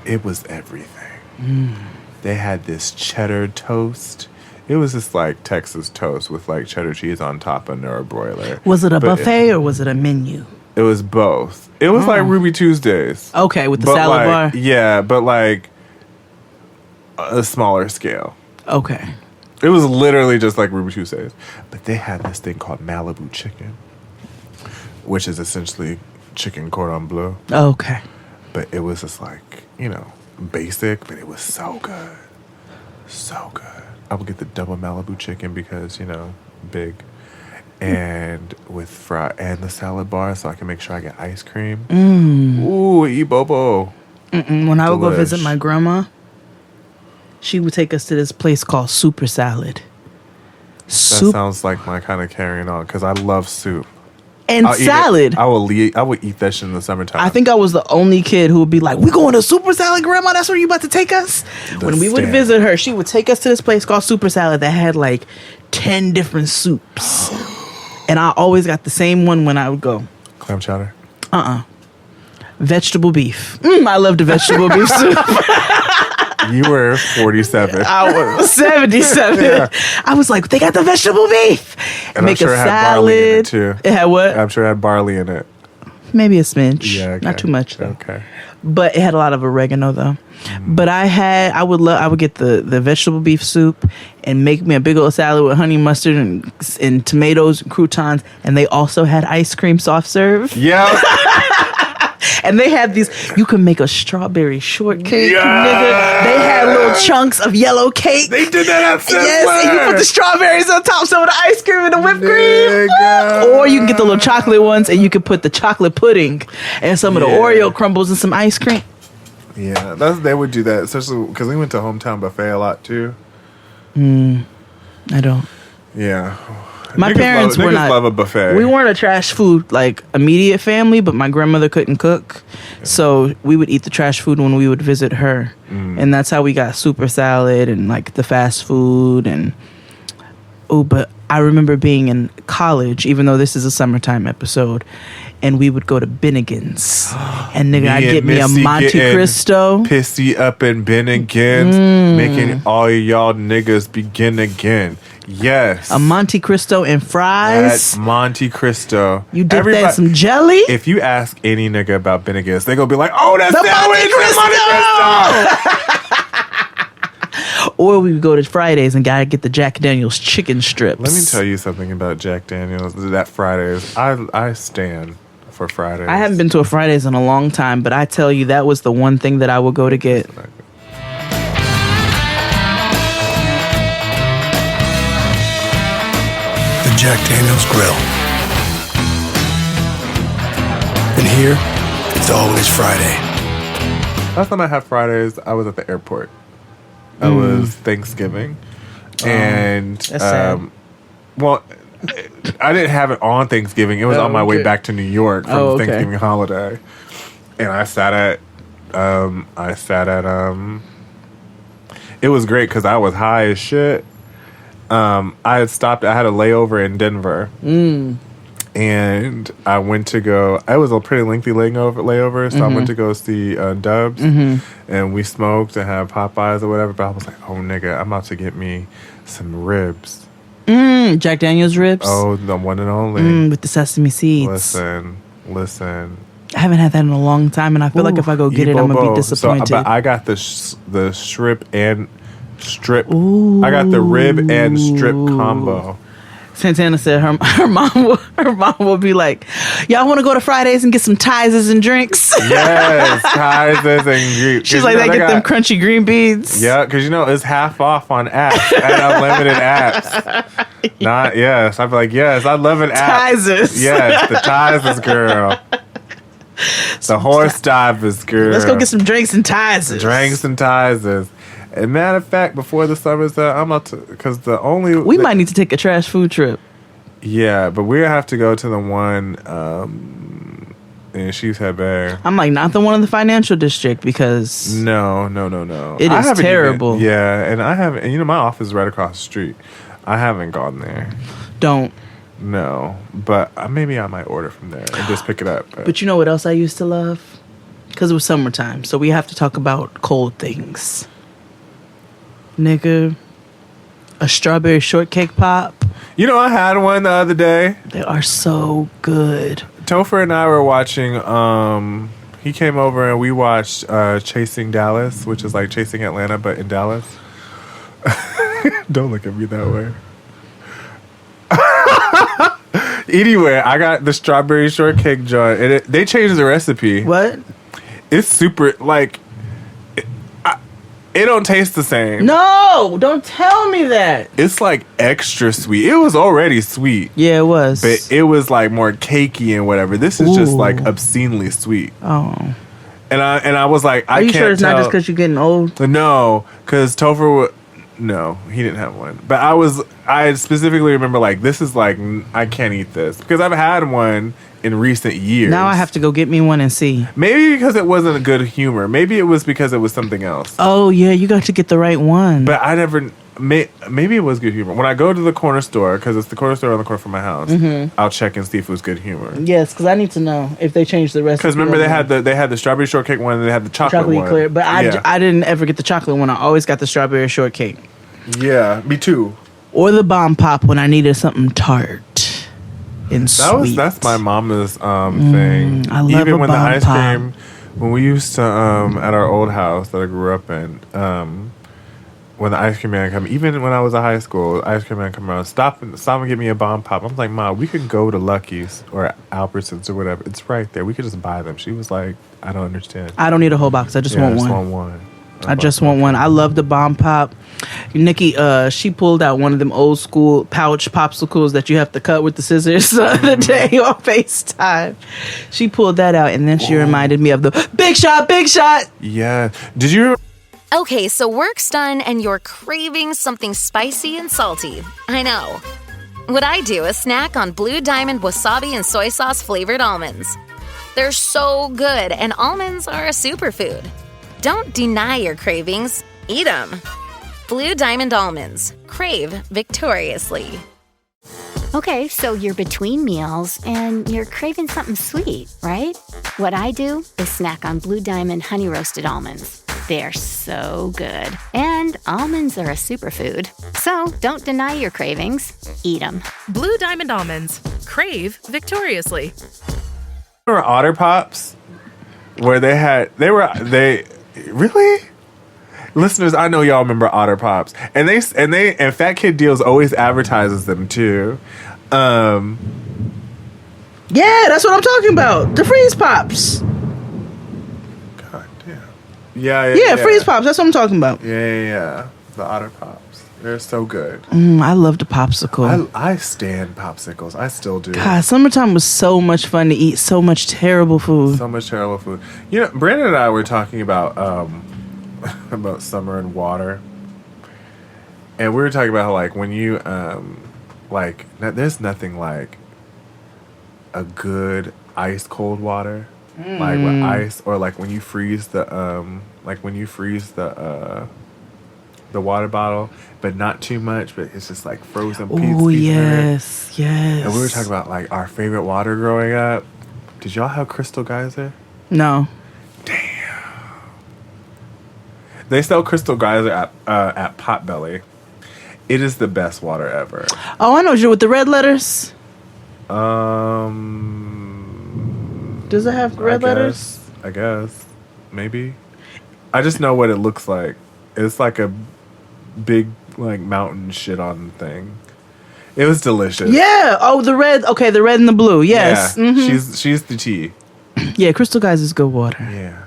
It was everything. They had this cheddar toast. It was just like Texas toast with like cheddar cheese on top under a broiler. Was it a buffet or was it a menu? It was both. It was like Ruby Tuesdays. Okay, with the salad bar? Yeah, but like a smaller scale. Okay. It was literally just like Ruby Tuesdays. But they had this thing called Malibu chicken, which is essentially chicken cordon bleu. Okay. But it was just like, basic, but it was so good. So good. I would get the double Malibu chicken because, big. And with fry and the salad bar so I can make sure I get ice cream. Ooh, e-bobo. When I would go visit my grandma, she would take us to this place called Super Salad. That sounds like my kind of carrying on because I love soup. And salad. I would eat that shit in the summertime. I think I was the only kid who would be like, we going to Super Salad, Grandma? That's where you about to take us? When we would visit her, she would take us to this place called Super Salad that had like 10 different soups. And I always got the same one when I would go. Clam chowder? Vegetable beef. I love the vegetable beef soup. You were 47. I was 77. Yeah. I was like, they got the vegetable beef. And make I'm sure a it had salad. barley in it too. It had what? I'm sure it had barley in it. Maybe a smidge. Yeah, okay. Not too much though. Okay. But it had a lot of oregano though. But I would get the vegetable beef soup and make me a big old salad with honey mustard and tomatoes and croutons. And they also had ice cream soft serve. Yeah. And they had these, you can make a strawberry shortcake, nigga. They had little chunks of yellow cake. They did that at Sizzler. Yes, and you put the strawberries on top, some of the ice cream and the whipped cream. Or you can get the little chocolate ones and you can put the chocolate pudding and some of the Oreo crumbles and some ice cream. Yeah, they would do that, especially because we went to Hometown Buffet a lot too. I don't. Yeah. My parents were not. Love a buffet. We weren't a trash food like immediate family, but my grandmother couldn't cook, so we would eat the trash food when we would visit her, and that's how we got Super Salad and like the fast food and. Oh, but I remember being in college, even though this is a summertime episode, and we would go to Bennigan's, and nigga, I'd get me a Monte Cristo, pissy up in Bennigan's, making all y'all niggas begin again. Yes. A Monte Cristo and fries. That's Monte Cristo. You dip that in some jelly? If you ask any nigga about Bennigan's, they gonna be like, oh, that's the Monte Cristo! Or we would go to Fridays and gotta get the Jack Daniel's chicken strips. Let me tell you something about Jack Daniel's. That Fridays, I stand for Fridays. I haven't been to a Fridays in a long time, but I tell you, that was the one thing that I would go to get. Jack Daniel's Grill. And here, it's always Friday. Last time I had Fridays, I was at the airport. I was Thanksgiving. And, that's sad. Well, I didn't have it on Thanksgiving. It was on my way back to New York from the Thanksgiving holiday. And I sat at, it was great because I was high as shit. I had a layover in Denver. And I went to go, it was a pretty lengthy layover, so I went to go see Dubs. And we smoked and had Popeyes or whatever, but I was like, oh nigga, I'm about to get me some ribs. Jack Daniel's ribs? Oh, the one and only. With the sesame seeds. Listen. I haven't had that in a long time, and I feel like if I go get it, I'm going to be disappointed. But I got the shrimp and strip. Ooh. I got the rib and strip combo. Santana said her mom will be like, y'all want to go to Fridays and get some Tizes and drinks? Yes, Tizes and drinks. She's like, they get them crunchy green beans. Yeah, because it's half off on apps and unlimited apps. Not yes. I'd be like, yes, I love an app. Tizers. Yes, the Tizers girl. The horse divers girl. Let's go get some drinks and Tizers. Drinks and Tizers. And matter of fact, before the summer's up, I'm about to, because we might need to take a trash food trip. Yeah, but we have to go to the one in Sheep's Head Bay. I'm like, not the one in the financial district because No. It is terrible. And I haven't. And my office is right across the street. I haven't gone there. Don't. No, but maybe I might order from there and just pick it up. But you know what else I used to love? Because it was summertime, so we have to talk about cold things. Nigga, a strawberry shortcake pop. I had one the other day. They are so good. Topher and I were watching, he came over and we watched Chasing Dallas, which is like Chasing Atlanta, but in Dallas. Don't look at me that way. Anyway, I got the strawberry shortcake joint, and they changed the recipe. What? It's super, like, it don't taste the same. No, don't tell me that. It's like extra sweet. It was already sweet. Yeah, it was. But it was like more cakey and whatever. This is just like obscenely sweet. Oh. And I was like, Are you sure it's not just because you're getting old? No, because Topher no, he didn't have one. But I specifically remember like, this is like, I can't eat this. Because I've had one in recent years. Now I have to go get me one and see. Maybe because it wasn't a good humor. Maybe it was because it was something else. Oh, yeah, you got to get the right one. But I never... Maybe it was good humor. When I go to the corner store, because it's the corner store on the corner from my house, I'll check and see if it was good humor. Yes, because I need to know if they changed the recipe. Because remember, they had the strawberry shortcake one, and they had the chocolate one. Clear, but I didn't ever get the chocolate one. I always got the strawberry shortcake. Yeah, me too. Or the bomb pop when I needed something tart and sweet. That's my mama's thing. I love Even when the bomb ice pop. cream, when we used to at our old house that I grew up in, when the ice cream man come, even when I was in high school, ice cream man come around, stop and get me a bomb pop. I'm like, Ma, we could go to Lucky's or Albertsons or whatever. It's right there. We could just buy them. She was like, I don't understand. I don't need a whole box. I just want one. I just want one. I just want one. I love the bomb pop. Nikki, she pulled out one of them old school pouch popsicles that you have to cut with the scissors the other day on FaceTime. She pulled that out, and then she reminded me of the Big Shot, Big Shot. Yeah. Did you? Okay, so work's done and you're craving something spicy and salty. I know. What I do is snack on Blue Diamond wasabi and soy sauce flavored almonds. They're so good, and almonds are a superfood. Don't deny your cravings. Eat them. Blue Diamond almonds. Crave victoriously. Okay, so you're between meals and you're craving something sweet, right? What I do is snack on Blue Diamond honey roasted almonds. They're so good. And almonds are a superfood. So don't deny your cravings. Eat them. Blue Diamond almonds. Crave victoriously. Remember Otter Pops? Where they really? Listeners, I know y'all remember Otter Pops. And Fat Kid Deals always advertises them too. Yeah, that's what I'm talking about. The freeze pops. God damn. Yeah, freeze pops. That's what I'm talking about. Yeah. The Otter Pops. They're so good. I love the popsicle. I stand popsicles. I still do. God, summertime was so much fun to eat. So much terrible food. Brandon and I were talking about summer and water, and we were talking about how like when you there's nothing like a good ice cold water, like with ice, or like when you freeze the water bottle, but not too much, but it's just like frozen pizza. Oh, yes. And we were talking about like our favorite water growing up. Did y'all have Crystal Geyser? No. Damn. They sell Crystal Geyser at Potbelly. It is the best water ever. Oh, I know you with the red letters. Does it have red letters? I guess. Maybe. I just know what it looks like. It's like a big like mountain shit on thing. It was delicious. Yeah. Oh, the red. Okay, the red and the blue. Yes. Yeah. Mm-hmm. She's the tea. Yeah, Crystal Geyser is good water. Yeah.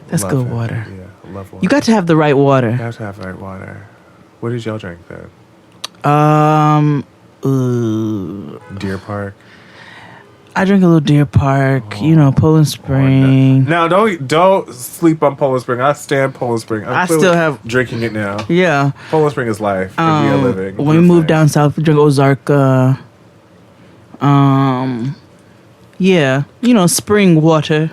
That's good water. Yeah, I love water. You got to have the right water. You have to have the right water. What did y'all drink then? Deer Park. I drink a little Deer Park, Poland Spring. Now, don't sleep on Poland Spring. I stand Poland Spring. I still have drinking it now. Yeah, Poland Spring is life. And we are living. When we moved down south, we drink Ozarka. Spring water.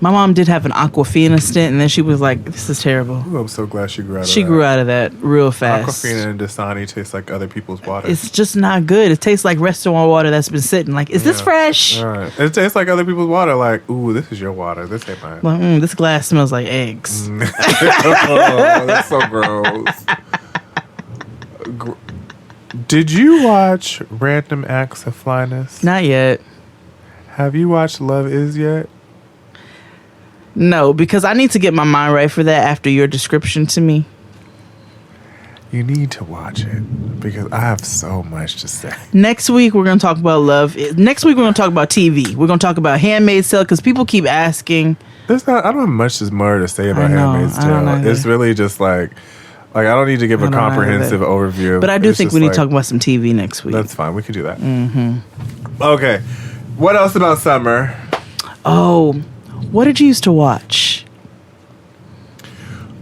My mom did have an Aquafina stint, and then she was like, "This is terrible." Ooh, I'm so glad she grew out of that. She grew out of that real fast. Aquafina and Dasani taste like other people's water. It's just not good. It tastes like restaurant water that's been sitting. Like, is this fresh? All right. It tastes like other people's water. Like, ooh, this is your water. This ain't mine. Like, this glass smells like eggs. Oh, that's so gross. Did you watch Random Acts of Flyness? Not yet. Have you watched Love Is yet? No, because I need to get my mind right for that after your description to me. You need to watch it because I have so much to say. Next week, we're going to talk about love. Next week, we're going to talk about TV. We're going to talk about Handmaid's Tale because people keep asking. I don't have much more to say about Handmaid's Tale. It's really just like I don't need to give a comprehensive overview. But I do think we need to talk about some TV next week. That's fine. We can do that. Mm-hmm. Okay. What else about summer? Oh, what did you used to watch?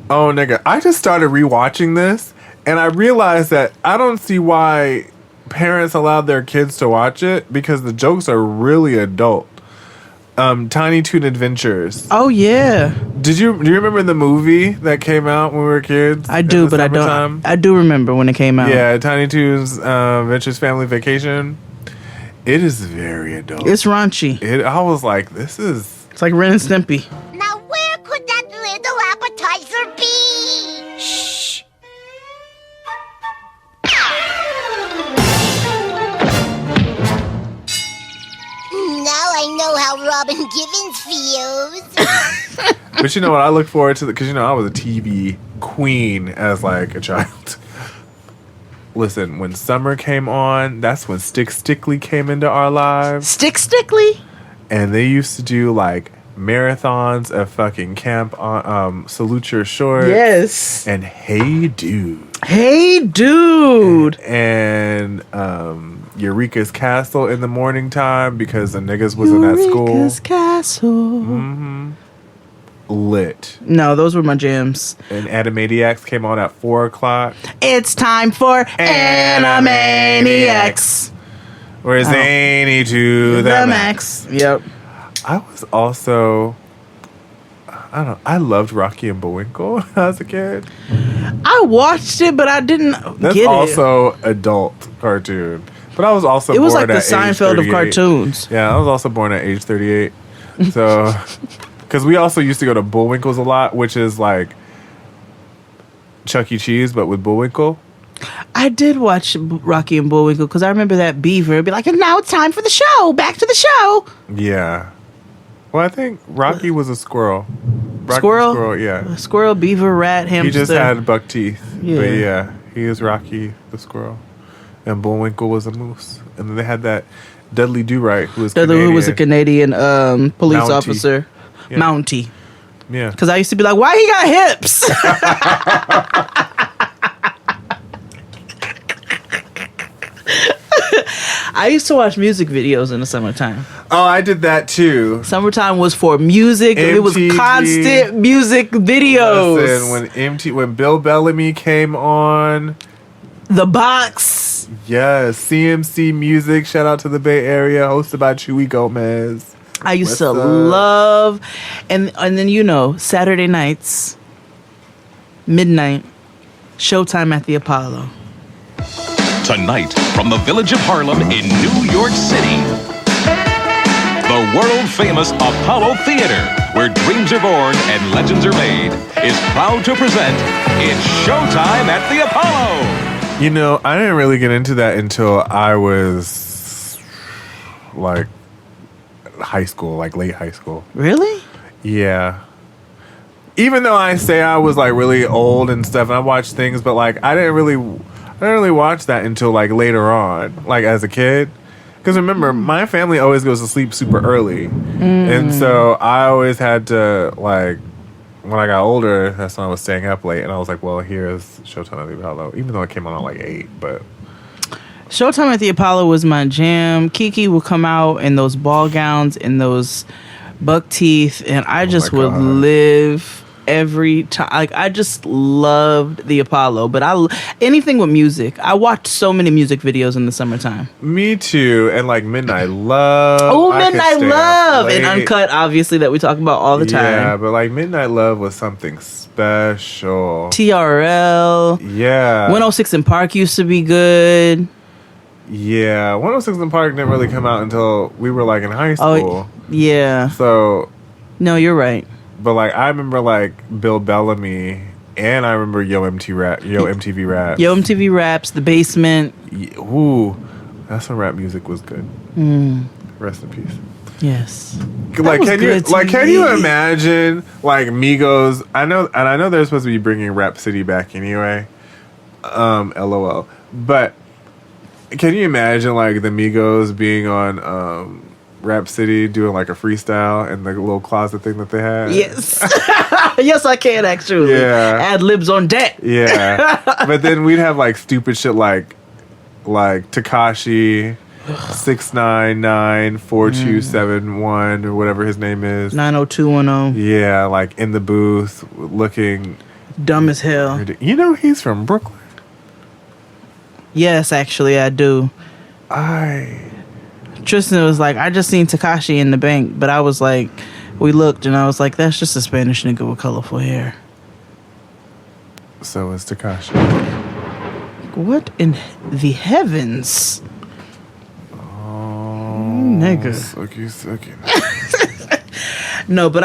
Oh, nigga. I just started rewatching this, and I realized that I don't see why parents allowed their kids to watch it because the jokes are really adult. Tiny Toon Adventures. Oh, yeah. Do you remember the movie that came out when we were kids? I do, but I do remember when it came out. Yeah, Tiny Toon's Adventures Family Vacation. It is very adult. It's raunchy. I was like, this is... It's like Ren and Stimpy. Now where could that little appetizer be? Shh. Now I know how Robin Givens feels. But you know what? I look forward to because I was a TV queen as like a child. Listen, when summer came on, that's when Stick Stickly came into our lives. Stick Stickly? And they used to do like marathons of fucking camp on Salute Your Shorts. Yes. And Hey Dude. Hey Dude. And Eureka's Castle in the morning time because the niggas was in that school. Eureka's Castle. Mm-hmm. Lit. No, those were my jams. And Animaniacs came on at 4:00. It's time for Animaniacs. We're zany to the max. Yep. I was also... I don't know. I loved Rocky and Bullwinkle as a kid. I watched it, but I didn't That's get it. also adult cartoon. But I was also It was born like the at Seinfeld age of cartoons. Yeah, I was also born at age 38. So... Because we also used to go to Bullwinkle's a lot, which is like Chuck E. Cheese, but with Bullwinkle. I did watch Rocky and Bullwinkle because I remember that beaver. It'd be like, and now it's time for the show. Back to the show. Yeah. Well, I think Rocky was a squirrel. Squirrel? Yeah. Squirrel, beaver, rat, hamster. He just had buck teeth. Yeah. But yeah, he is Rocky the squirrel. And Bullwinkle was a moose. And then they had that Dudley Do-Right, who was Canadian. Who was a Canadian police Mountie. officer. Yeah. Mountie. Yeah. Because I used to be like, why he got hips? I used to watch music videos in the summertime. Oh, I did that too. Summertime was for music. MTV. It was constant music videos. Listen, when Bill Bellamy came on. The Box. Yes, CMC Music. Shout out to the Bay Area. Hosted by Chewy Gomez. I used to love, and then Saturday nights, midnight, Showtime at the Apollo. Tonight, from the village of Harlem in New York City, the world-famous Apollo Theater, where dreams are born and legends are made, is proud to present It's Showtime at the Apollo. I didn't really get into that until I was like high school, like late high school. Really? Yeah. Even though I say I was like really old and stuff, and I watched things, but like I didn't really watch that until like later on, like as a kid. Because remember, my family always goes to sleep super early, and so I always had to like. When I got older, that's when I was staying up late, and I was like, "Well, here's Showtime at the Apollo," even though it came on at like 8. But Showtime at the Apollo was my jam. Kiki would come out in those ball gowns and those buck teeth, and I just would live every time. Like, I just loved the Apollo. But anything with music. I watched so many music videos in the summertime. Me too. And like Midnight Love. Oh, Midnight Love and Uncut, obviously, that we talk about all the time. Yeah, but like Midnight Love was something special. TRL. Yeah. 106 in Park used to be good. Yeah, 106 in Park didn't really come out until we were like in high school. Oh, yeah. So. No, you're right. But like I remember like Bill Bellamy, and I remember Yo MTV Raps. Yo MTV Raps, The Basement. Yeah, ooh, that's when rap music was good. Rest in peace. Yes. Like can you imagine like Migos? I know they're supposed to be bringing Rap City back anyway. LOL. But can you imagine like the Migos being on Rap City doing like a freestyle and the little closet thing that they had? Yes. Yes, I can actually. Yeah. Ad libs on deck. Yeah. But then we'd have like stupid shit like Tekashi 699 4271 or whatever his name is. 90210. Yeah, like in the booth looking dumb as hell. You know he's from Brooklyn. Yes, actually, I do. Tristan was like, I just seen Tekashi in the bank, but I was like, we looked and I was like, that's just a Spanish nigga with colorful hair. So is Tekashi. What in the heavens? Oh, nigga. Sucky. No, but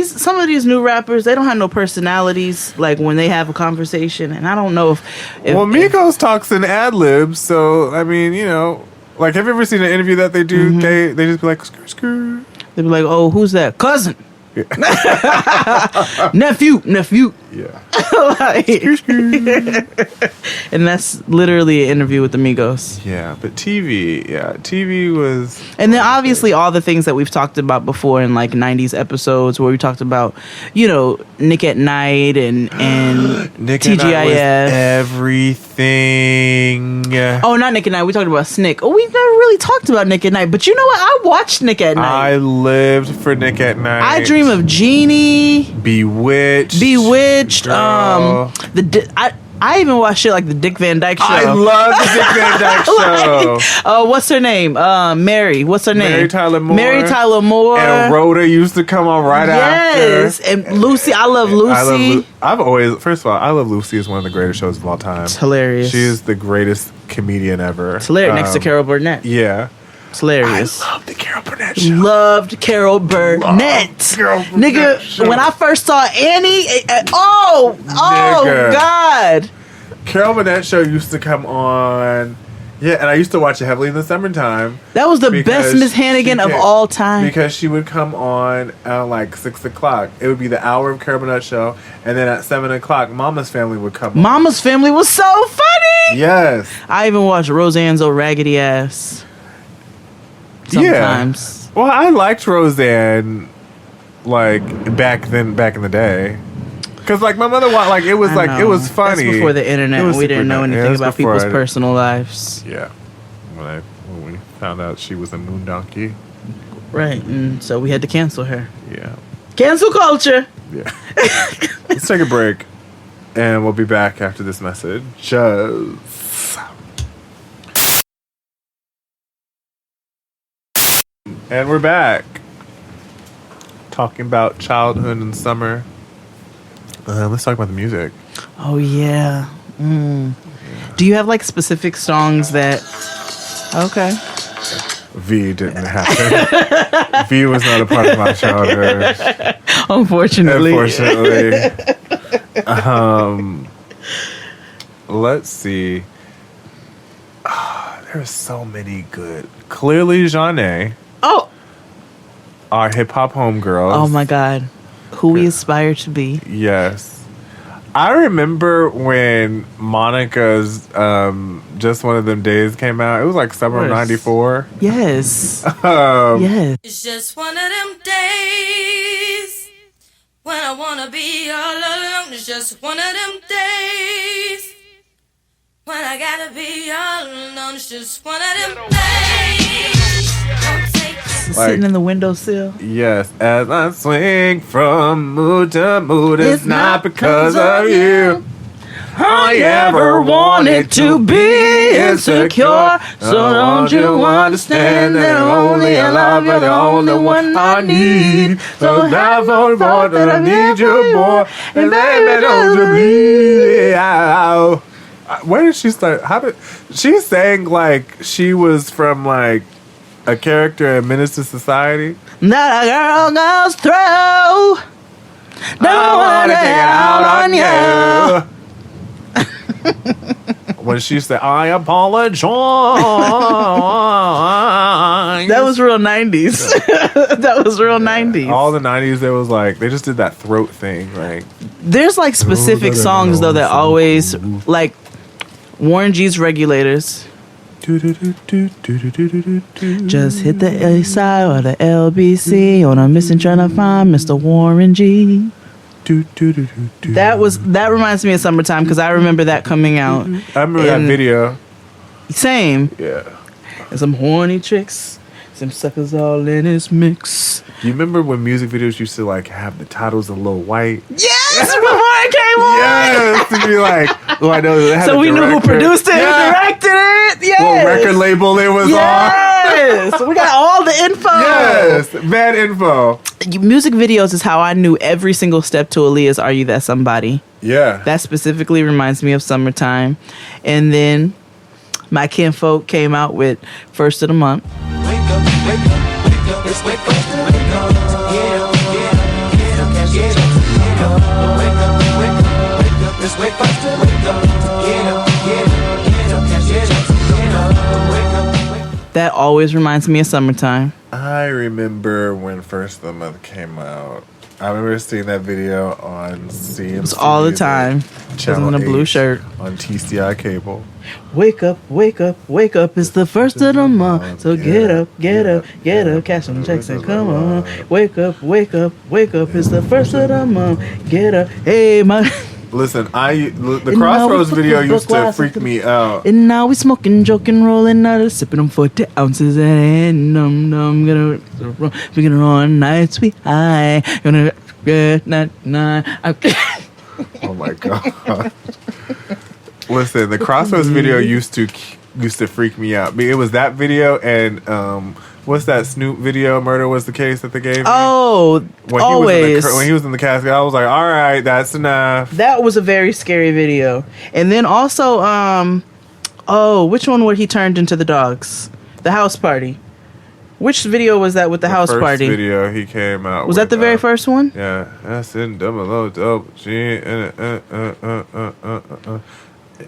some of these new rappers, they don't have no personalities like when they have a conversation, and I don't know if Migos talks in ad libs, so I mean, you know, like have you ever seen an interview that they do? They just be like skrr. They be like, oh, who's that? Cousin. Yeah. nephew. Yeah. And that's literally an interview with the Migos. Yeah, but TV was. And then obviously all the things that we've talked about before in like 90s episodes where we talked about, you know, Nick at Night and Nick TGIF. At Night was everything. Oh, not Nick at Night. We talked about Snick. Oh, we never really talked about Nick at Night. But you know what? I watched Nick at Night. I lived for Nick at Night. I Dream of Jeannie. Bewitched. Girl. I even watched shit like the Dick Van Dyke Show. I love the Dick Van Dyke Show. What's her name? Mary. What's her name? Mary Tyler Moore. And Rhoda used to come on right after. Yes. And Lucy. I love Lucy. I love Lucy as one of the greatest shows of all time. It's hilarious. She is the greatest comedian ever. It's hilarious. Next to Carol Burnett. Yeah. It's hilarious. I loved the Carol Burnett show. Loved Carol Burnett. Nigga, show. when I first saw Annie, oh God. Carol Burnett show used to come on. Yeah, and I used to watch it heavily in the summertime. That was the best Miss Hannigan of all time. Because she would come on at like 6 o'clock. It would be the hour of Carol Burnett show. And then at 7 o'clock, Mama's Family would come on. Mama's Family was so funny. Yes. I even watched Roseanne's old raggedy ass. Sometimes. Yeah. Well, I liked Roseanne, like, back in the day. Because, like, my mother, it was funny. That's before the internet. We didn't know anything about people's personal lives. Yeah. When we found out she was a moon donkey. Right. And so we had to cancel her. Yeah. Cancel culture. Yeah. Let's take a break. And we'll be back after this message. And we're back. Talking about childhood and summer. Let's talk about the music. Oh, yeah. Do you have, like, specific songs that... Okay. V didn't happen. V was not a part of my childhood. Unfortunately. Let's see. There's so many good. Clearly, Jeanne. Oh. Our hip-hop homegirls. Oh, my God. Who we aspire to be. Yes. I remember when Monica's Just One of Them Days came out. It was like summer of 94. Yes. Yes. It's just one of them days when I want to be all alone. It's just one of them days When I gotta be all alone, it's just one of them things. Don't take it. Sitting in the windowsill. Yes, as I swing from mood to mood, it's not because of you. I ever wanted to be insecure, so don't you understand that only a love is the only one I need. So that's all about that I need you more, and baby don't you leave out. Where did she start? How did she sang like she was from like a character in Menace to Society? That a girl goes through. Don't wanna take it out on you. When she said, I apologize. That was real 90s. That was real 90s. All the 90s, there was like, they just did that throat thing. Like, there's like specific songs though that always, like Warren G's Regulators. Just hit the A side or the LBC on a mission trying to find Mr. Warren G. That reminds me of Summertime because I remember that coming out. I remember that video. Same. Yeah. And some horny chicks, some suckers all in his mix. Do you remember when music videos used to like have the titles a little white? Yes, before it came on. Yes, to be like, oh, I know. They had So a we knew who director. produced it, who directed it. Yes. What record label it was on. Yes. We got all the info. Yes, bad info. Music videos is how I knew every single step to Aaliyah's Are You That Somebody? Yeah. That specifically reminds me of Summertime. And then my kinfolk came out with First of the Month. Wake up, wake up, wake up. It's wake up, wake up. Get up, get up, get up, get up, get up. Wake up, wake up, wake up. It's wake up, wake up. Get up, get up, get up, get up, get up. Wake up, wake up. That always reminds me of Summertime. I remember when First of the Month came out. I remember seeing that video on CMC. It was all the time. Channel in a blue 8 shirt. on TCI cable. Wake up, wake up, wake up. It's the first of the month. So get up, get up, get up. Cash some checks and come on. Wake up, wake up, wake up. It's the first of the month. Get up. Hey, my. Listen, the Crossroads video used to freak me out. And now we smoking, joking, rolling out, sipping them 40 ounces and we're gonna run nights we high. Gonna get night. Oh my god. Listen, the Crossroads video used to freak me out. It was that video and what's that Snoop video? Murder Was the Case that they gave me? Oh, always. When he was in the casket, I was like, all right, that's enough. That was a very scary video. And then also, which one where he turned into the dogs? The house party. Which video was that with the house first party? Video he came out. Was that the very first one? Yeah, that's in double O double G.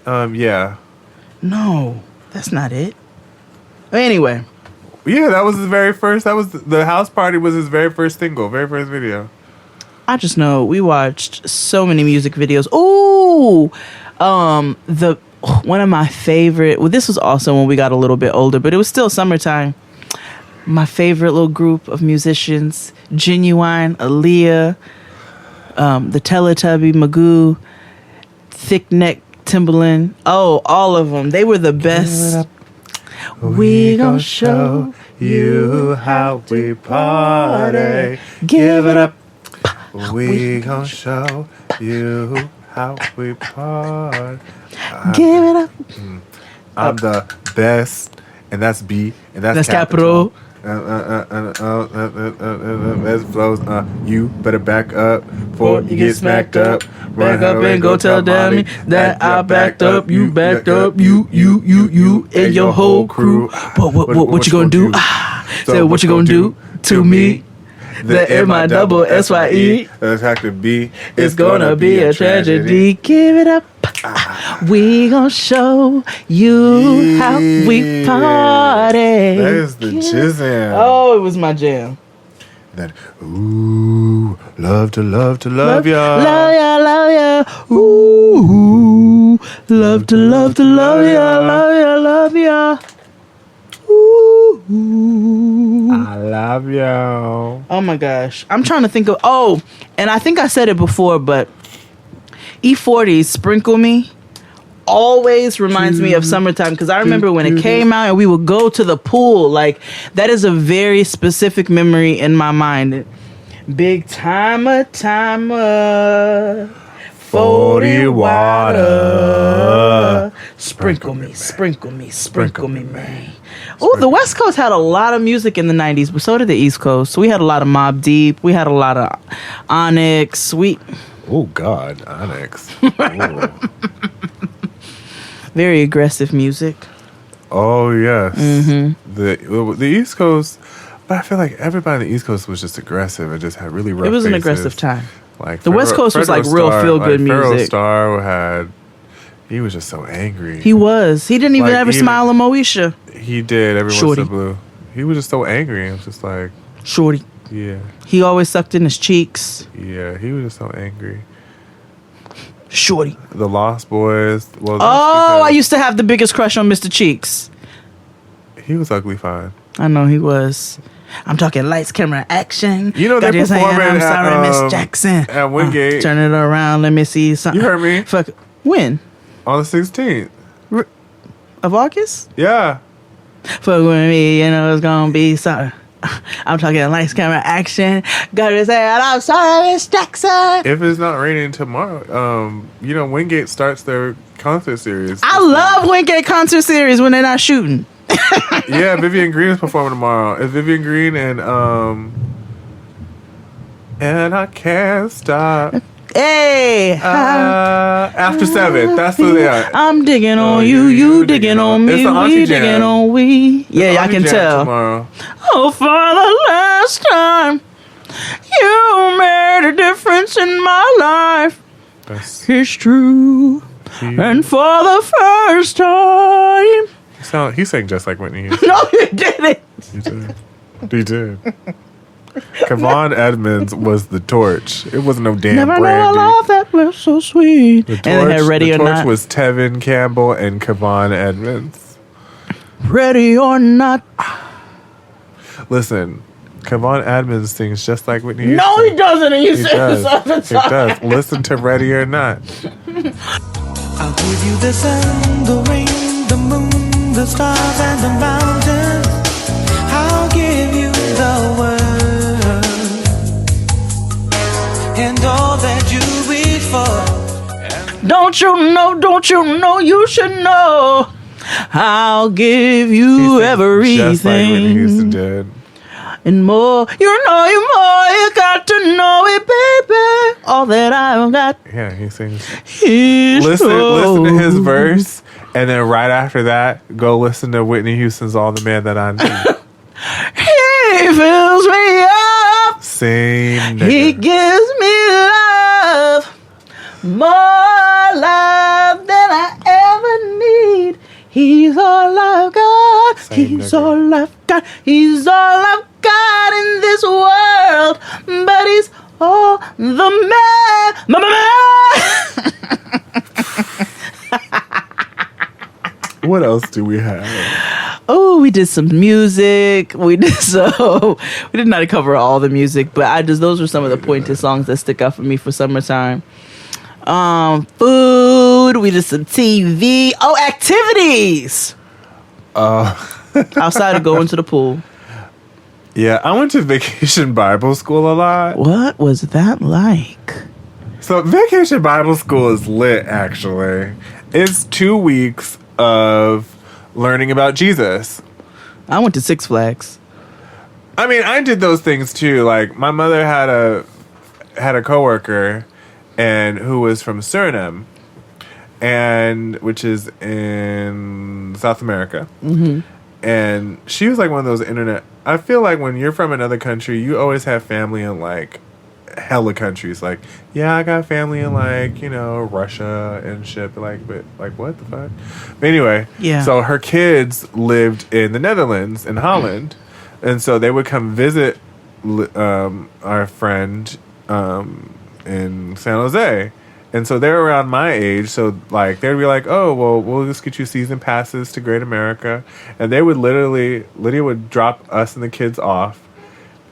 Yeah. No, that's not it. Anyway. Yeah, that was his very first. That was the house party. Was his very first single, very first video. I just know we watched so many music videos. Ooh, one of my favorite. Well, this was also when we got a little bit older, but it was still Summertime. My favorite little group of musicians: Genuine, Aaliyah, the Teletubby, Magoo, Thick Neck, Timbaland. Oh, all of them. They were the best. We gon' show you how we party. Give it up. We gon' show you how we party. Give it up. I'm the best, and that's B, and that's capital. As flows. You better back up before you get smacked up. Back up and go tell Dammy that I backed up. You backed up. You, and your whole crew. What you gonna do? So what you gonna do to me? The MISSYE. That's how to be. It's gonna be a tragedy. Give it up. We gon' show you how we party. That is the jam. Oh, it was my jam. That ooh, love to love ya. Love ya. Ooh, love to love ya. Ooh. I love you. Oh my gosh. I'm trying to think of and I think I said it before, but E40's Sprinkle Me. always reminds me of summertime because I remember when it came out and we would go to the pool. Like, that is a very specific memory in my mind. Big timer, 40 water. Sprinkle me, man. Oh, the West Coast had a lot of music in the 90s, but so did the East Coast. So we had a lot of Mobb Deep. We had a lot of Onyx. Oh, God, Onyx. Very aggressive music. Oh, yes. Mm-hmm. The East Coast, but I feel like everybody on the East Coast was just aggressive and just had really rough It was an faces. aggressive time. Like the West Coast was like real feel-good music. Star he was just so angry. He was. He didn't even ever smile at Moesha. He did every once in a blue. He was just so angry. It was just like... Shorty. Yeah. He always sucked in his cheeks. Yeah, he was just so angry. Shorty. The Lost Boys. Well, I used to have the biggest crush on Mr. Cheeks. He was ugly fine. I know he was. I'm talking lights, camera, action. You know, they're performing I'm sorry, Miss Jackson. At Wingate. Turn it around. Let me see something. You heard me. Fuck. When? On the 16th. Of August? Yeah. Fuck with me, you know it's gonna be something. I'm talking lights, camera, action. Gotta say, I'm sorry, Miss Jackson. If it's not raining tomorrow, you know, Wingate starts their concert series. I love Wingate concert series when they're not shooting. Yeah, Vivian Green is performing tomorrow. It's Vivian Green and I Can't Stop. Hey, after 7. That's what they are. I'm digging on you digging on me, we digging on we. Yeah, I can tell. Tomorrow. Oh, for the last time, you made a difference in my life. It's true. And for the first time. He sang just like Whitney Houston. No, he didn't. He did. Kevon Edmonds was the torch. It wasn't no damn Never Brandy. know a love that was so sweet. The torch, and they had Ready or Not. was Tevin Campbell and Kevon Edmonds. Ready or Not. Listen, Kevon Edmonds sings just like Whitney Houston. No, he doesn't. He sings does. all the It time. does. Listen to Ready or Not. I'll give you the sun, the rain, the moon, the stars, and the mountains. I'll give you the world and all that you wish for. Don't you know, you should know. I'll give you everything. Just like Whitney Houston did. And more, you got to know it, baby. All that I've got. Yeah, he sings. Listen to his verse, and then right after that, go listen to Whitney Houston's "All the Man That I Need." He fills me up. Same. He gives me love, more love than I ever need. He's all I've got. He's all I've got. He's all I've got in this world. But he's all the man. What else do we have? Oh, we did some music. We did not cover all the music, but those were some of the pointed songs that stick out for me for summertime. Food. We did some TV. Oh, activities. Outside of going to the pool. Yeah, I went to Vacation Bible School a lot. What was that like? So Vacation Bible School is lit, actually. It's 2 weeks of learning about Jesus. I went to Six Flags. I mean, I did those things too. Like, my mother had a coworker who was from Suriname, which is in South America. Mm-hmm. And she was like one of those internet. I feel like when you're from another country, you always have family in like hella countries. Like, yeah, I got family in like, Russia and shit. But what the fuck? But anyway, yeah. So her kids lived in the Netherlands, in Holland. And so they would come visit our friend in San Jose. And so they're around my age. So, like, they'd be like, oh, well, we'll just get you season passes to Great America. And they would Lydia would drop us and the kids off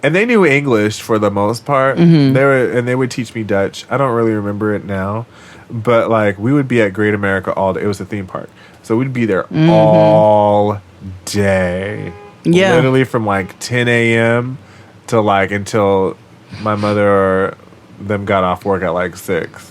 And they knew English for the most part. They would teach me Dutch. I don't really remember it now, but like we would be at Great America all day. It was a theme park, so we'd be there all day. Yeah, literally from like 10 a.m. to like until my mother or them got off work at like 6.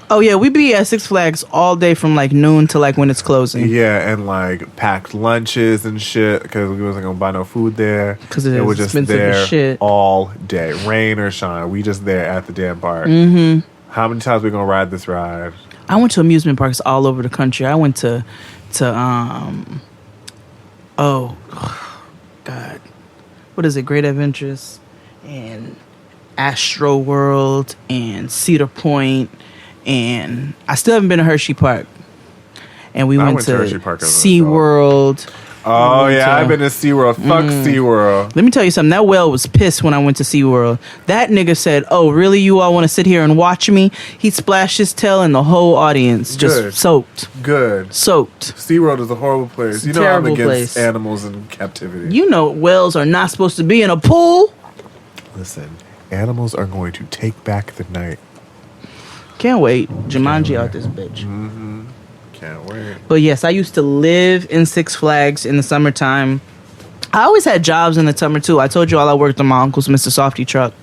Oh yeah, we'd be at Six Flags all day from like noon to like when it's closing. Yeah, and like packed lunches and shit because we wasn't gonna buy no food there because it was just expensive there as shit all day, rain or shine. We just there at the damn park. How many times we gonna ride this ride? I went to amusement parks all over the country. I went to oh God, what is it? Great Adventures and Astro World and Cedar Point. And I still haven't been to Hershey Park. And we went to Hershey Park SeaWorld. Oh, yeah, I've been to SeaWorld. Fuck SeaWorld. Let me tell you something. That whale was pissed when I went to SeaWorld. That nigga said, oh, really? You all want to sit here and watch me? He splashed his tail and the whole audience just soaked. Good. Soaked. SeaWorld is a horrible place. You know I'm against animals in captivity. You know whales are not supposed to be in a pool. Listen, animals are going to take back the night. Can't wait. Jumanji out this bitch. Can't wait. But yes, I used to live in Six Flags in the summertime. I always had jobs in the summer too. I told you all I worked on my uncle's Mr. Softy truck.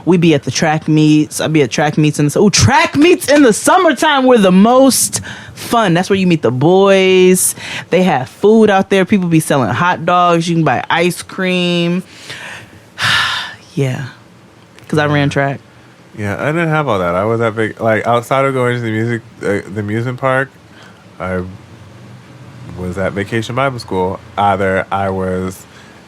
We'd be at the track meets. I'd be at track meets in the track meets in the summertime were the most fun. That's where you meet the boys. They have food out there. People be selling hot dogs. You can buy ice cream. Yeah, because I ran track. Yeah, I didn't have all that. I was at big, like outside of going to the amusement park, I was at Vacation Bible School. Either I was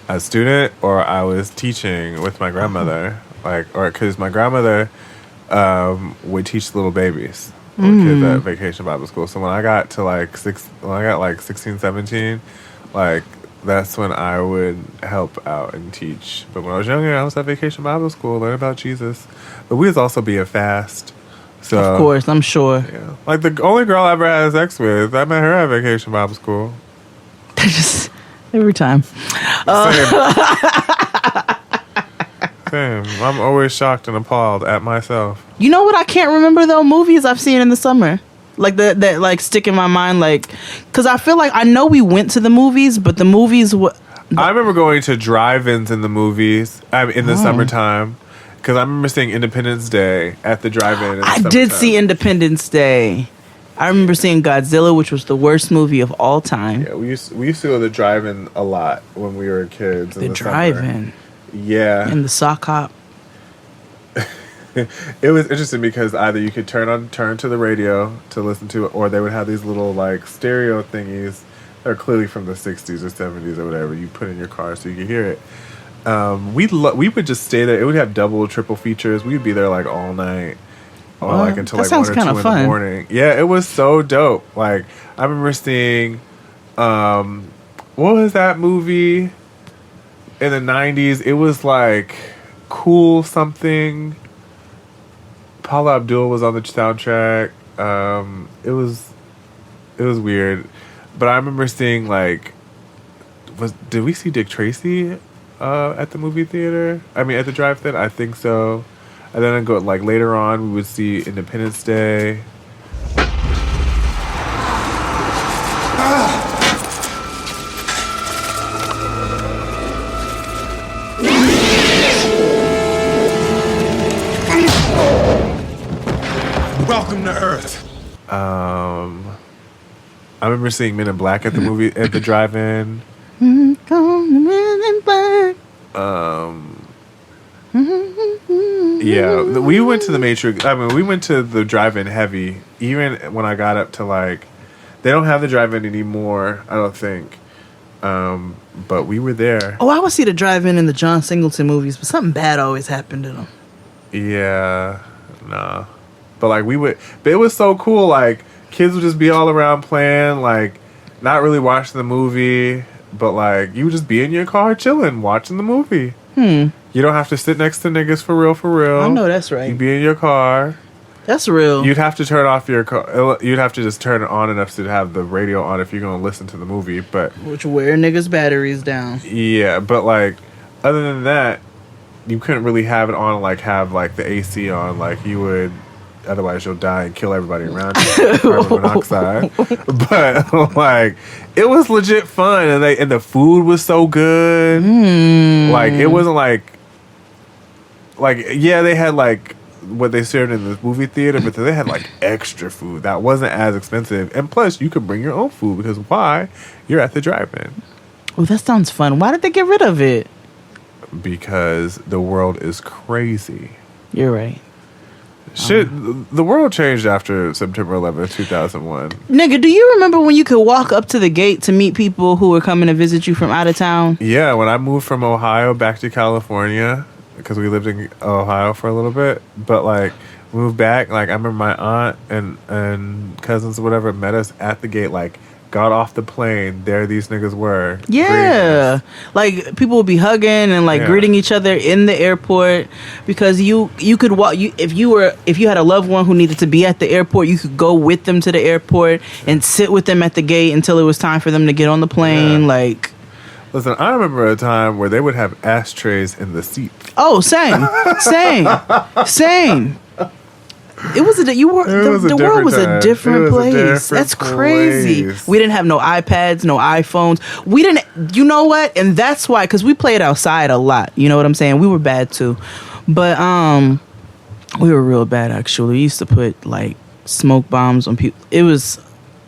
a student or I was teaching with my grandmother, because my grandmother would teach little babies or kids at Vacation Bible School. So when I got to 16, 17, that's when I would help out and teach. But when I was younger, I was at Vacation Bible School, learn about Jesus. But we was also being fast. So, of course, I'm sure. Yeah. Like the only girl I ever had sex with, I met her at Vacation Bible School. Just every time. Same. I'm always shocked and appalled at myself. You know what I can't remember though? Movies I've seen in the summer. Like that like stick in my mind, like, because I feel like I know we went to the movies, but the movies I remember going to drive-ins in the movies in the summertime, because I remember seeing Independence Day at the drive-in. I did see Independence Day. I remember seeing Godzilla, which was the worst movie of all time. Yeah, we used to go to the drive-in a lot when we were kids. The drive-in. Yeah. And the sock hop. It was interesting because either you could turn to the radio to listen to it, or they would have these little like stereo thingies that are clearly from the 60s or 70s or whatever you put in your car so you could hear it. We would just stay there. It would have double, triple features. We'd be there like all night, or like until like 1 or 2 in the morning. Yeah, it was so dope. Like I remember seeing, what was that movie in the 90s? It was like Cool Something. Paula Abdul was on the soundtrack. It was weird, but I remember seeing did we see Dick Tracy at the movie theater? I mean, at the drive-in, I think so. And then I go later on, we would see Independence Day. Welcome to Earth. I remember seeing Men in Black at the drive-in. Yeah, we went to the Matrix. I mean, we went to the drive-in heavy. Even when I got up to they don't have the drive-in anymore, I don't think. But we were there. Oh, I would see the drive-in in the John Singleton movies, but something bad always happened to them. Yeah, nah. But but it was so cool. Like kids would just be all around playing, not really watching the movie, but you would just be in your car chilling, watching the movie. You don't have to sit next to niggas for real. I know that's right. You'd be in your car. That's real. You'd have to turn off your car. You'd have to just turn it on enough to have the radio on if you're going to listen to the movie. But which wear niggas' batteries down. Yeah, but other than that, you couldn't really have it on, like, have, like, the AC on, like you would. Otherwise, you'll die and kill everybody around you. Carbon monoxide. But, like, it was legit fun. And the food was so good. Like, it wasn't like, yeah, they had, like, what they served in the movie theater, but they had, like, extra food that wasn't as expensive. And plus, you could bring your own food because why? You're at the drive-in. Oh, that sounds fun. Why did they get rid of it? Because the world is crazy. You're right. Shit, the world changed after September 11th, 2001. Nigga, do you remember when you could walk up to the gate to meet people who were coming to visit you from out of town? Yeah, when I moved from Ohio back to California, because we lived in Ohio for a little bit, but, like, moved back, like, I remember my aunt and cousins or whatever met us at the gate, like, got off the plane, there these niggas were. Yeah. Like, people would be hugging and, like, greeting each other in the airport because you could walk. If you had a loved one who needed to be at the airport, you could go with them to the airport and sit with them at the gate until it was time for them to get on the plane. Yeah. Like, listen, I remember a time where they would have ashtrays in the seat. Oh, same. It was the world was a different place. That's crazy. We didn't have no iPads, no iPhones. We didn't. You know what? And that's why, because we played outside a lot. You know what I'm saying? We were bad too, but we were real bad actually. We used to put like smoke bombs on people. It was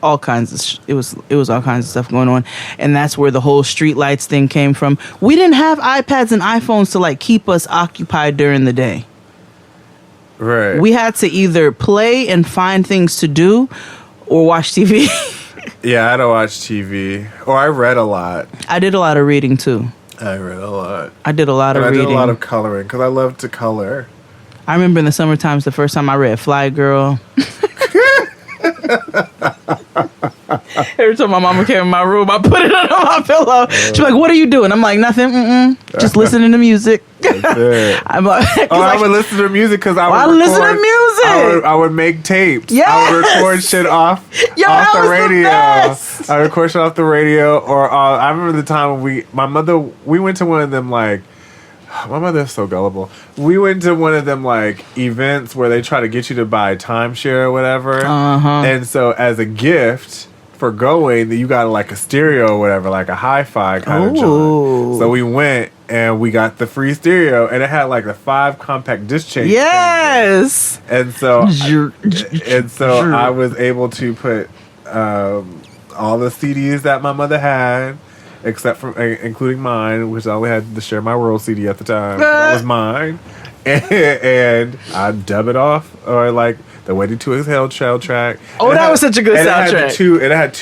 all kinds of. It was all kinds of stuff going on, and that's where the whole street lights thing came from. We didn't have iPads and iPhones to like keep us occupied during the day. Right. We had to either play and find things to do or watch TV. Yeah, I had to watch TV. Or I read a lot. I did a lot of reading too. I read a lot. I did a lot of reading. I did a lot of coloring because I love to color. I remember in the summer times the first time I read Fly Girl. Every time my mama came in my room, I put it under my pillow. She's like, "What are you doing?" I'm like, "Nothing. Just listening to music." I would listen to music because I would listen to music. I would make tapes. Yes. I would record shit off the radio. I would record shit off the radio. Or I remember the time when we went to one of them like. My mother's so gullible. We went to one of them like events where they try to get you to buy timeshare or whatever. And so as a gift for going, you got like a stereo or whatever, like a hi-fi kind of joint. So we went and we got the free stereo, and it had like the 5 compact disc change. Yes. And so I was able to put all the CDs that my mother had. Except for, including mine, which I only had the Share My World CD at the time. That was mine. And I'd dub it off, or like the Waiting to Exhale track. Oh, that was such a good soundtrack. It had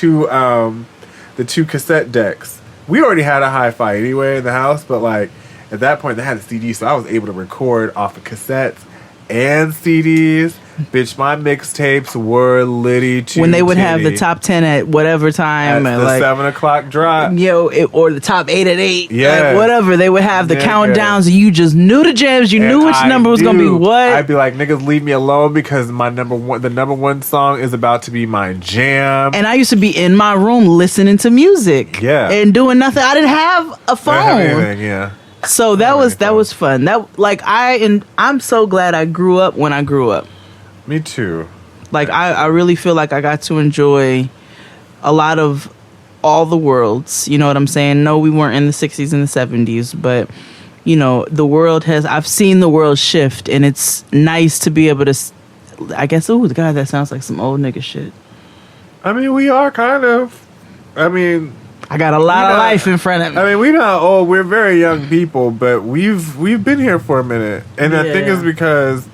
the two cassette decks. We already had a hi-fi anyway in the house, but like at that point they had a CD, so I was able to record off of cassettes and CDs. Bitch, my mixtapes were litty too. When they would have the top 10 at whatever time, at the like 7 o'clock drop, or the top 8 at 8, yeah, like whatever. They would have the countdowns, and you just knew the jams. You knew which number was gonna be what. I'd be like, niggas, leave me alone because the number one song is about to be my jam. And I used to be in my room listening to music, and doing nothing. I didn't have a phone. I didn't have anything, yeah. So that was fun. I'm so glad I grew up when I grew up. Me too. Like I really feel like I got to enjoy a lot of all the worlds. You know what I'm saying? No, we weren't in the 60s and the 70s, but you know, I've seen the world shift, and it's nice to be able to, I guess, oh God, that sounds like some old nigga shit. I mean, we are kind of. I mean, I got a lot of life in front of me. I mean, we're not old. We're very young people, but we've been here for a minute, and I think it's because,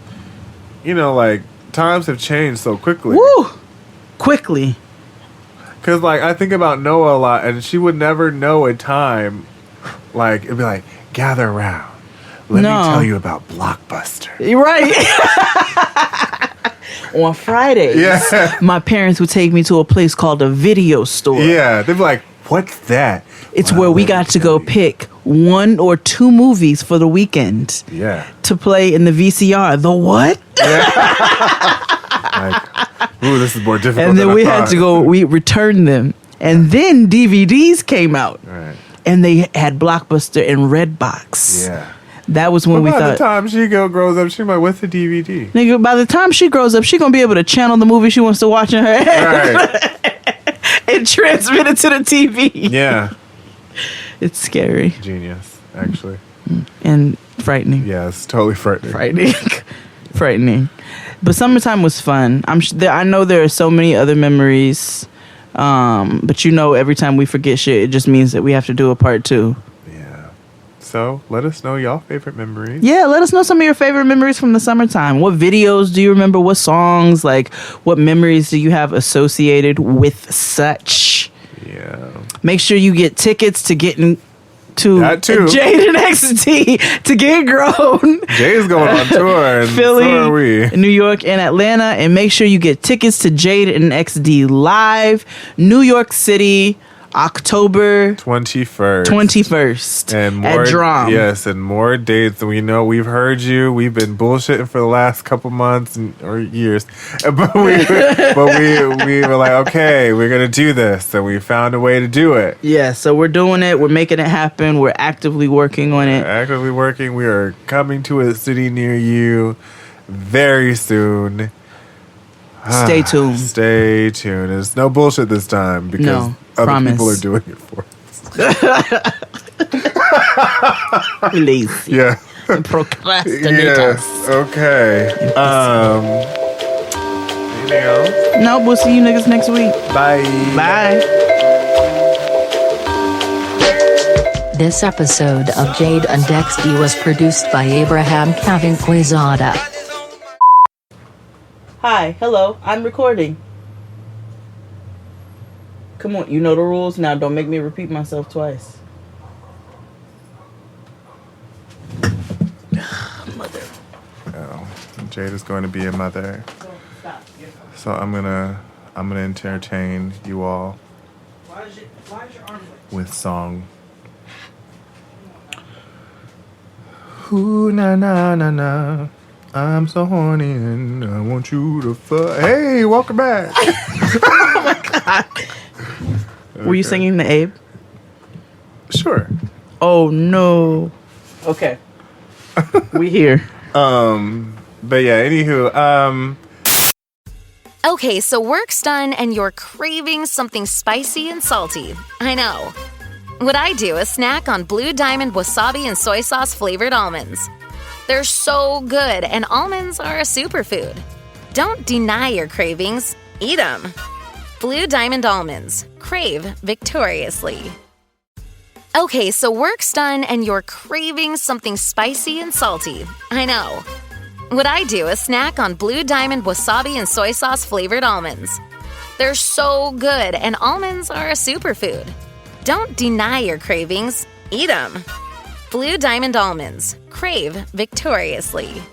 you know, like times have changed so quickly. Woo! Quickly. Because like I think about Noah a lot, and she would never know a time. Like it'd be like, gather around. Let me tell you about Blockbuster. You're right. On Fridays, my parents would take me to a place called a video store. Yeah, they'd be like, what's that? It's where we got to go pick 1 or 2 movies for the weekend. Yeah. To play in the VCR. The what? Like, ooh, this is more difficult. And then we had to go, we returned them. And then DVDs came out. Right. And they had Blockbuster and Redbox. Yeah. That was when we by thought. the time she grows up, she might with the DVD. Nigga, by the time she grows up, she gonna be able to channel the movie she wants to watch in her head. Right. And transmit it to the TV. Yeah. It's scary. Genius, actually. And frightening. Yeah, it's totally frightening. Frightening. But summertime was fun. I know there are so many other memories. But every time we forget shit, it just means that we have to do a part 2. So let us know y'all favorite memories. Yeah, let us know some of your favorite memories from the summertime. What videos do you remember? What songs? Like, what memories do you have associated with such? Yeah. Make sure you get tickets to getting to that too. Jade and XD to Get Grown. Jay's going on tour, and Philly, so are we. New York, and Atlanta. And make sure you get tickets to Jade and XD Live, New York City, October 21st and more, at Drum. Yes, and more dates. And we know we've heard you. We've been bullshitting for the last couple months or years, but we were like, okay, we're gonna do this, and we found a way to do it. Yeah, so we're doing it. We're making it happen. We're actively working on it. Actively working. We are coming to a city near you very soon. Stay tuned. Stay tuned. It's no bullshit this time because other people are doing it for us. Lazy. Yeah. And procrastinators. Yes. Okay. Anything else? No, we'll see you niggas next week. Bye. Bye. This episode of Jade and XD was produced by Abraham Cavinquizada. Hi, hello, I'm recording. Come on, you know the rules. Now don't make me repeat myself twice. Mother. Oh, Jade is going to be a mother. So I'm gonna entertain you all with song. Ooh, na na na na. I'm so horny and I want you to fuck. Hey, welcome back. Oh my god. Okay. Were you singing the Abe? Sure. Oh no. Okay. We here. But yeah, anywho, Okay, so work's done and you're craving something spicy and salty. I know. What I do is snack on Blue Diamond wasabi and soy sauce flavored almonds. They're so good, and almonds are a superfood. Don't deny your cravings. Eat them. Blue Diamond almonds. Crave victoriously. Okay, so work's done and you're craving something spicy and salty. I know. What I do is snack on Blue Diamond wasabi and soy sauce flavored almonds. They're so good, and almonds are a superfood. Don't deny your cravings. Eat them. Blue Diamond almonds. Crave victoriously.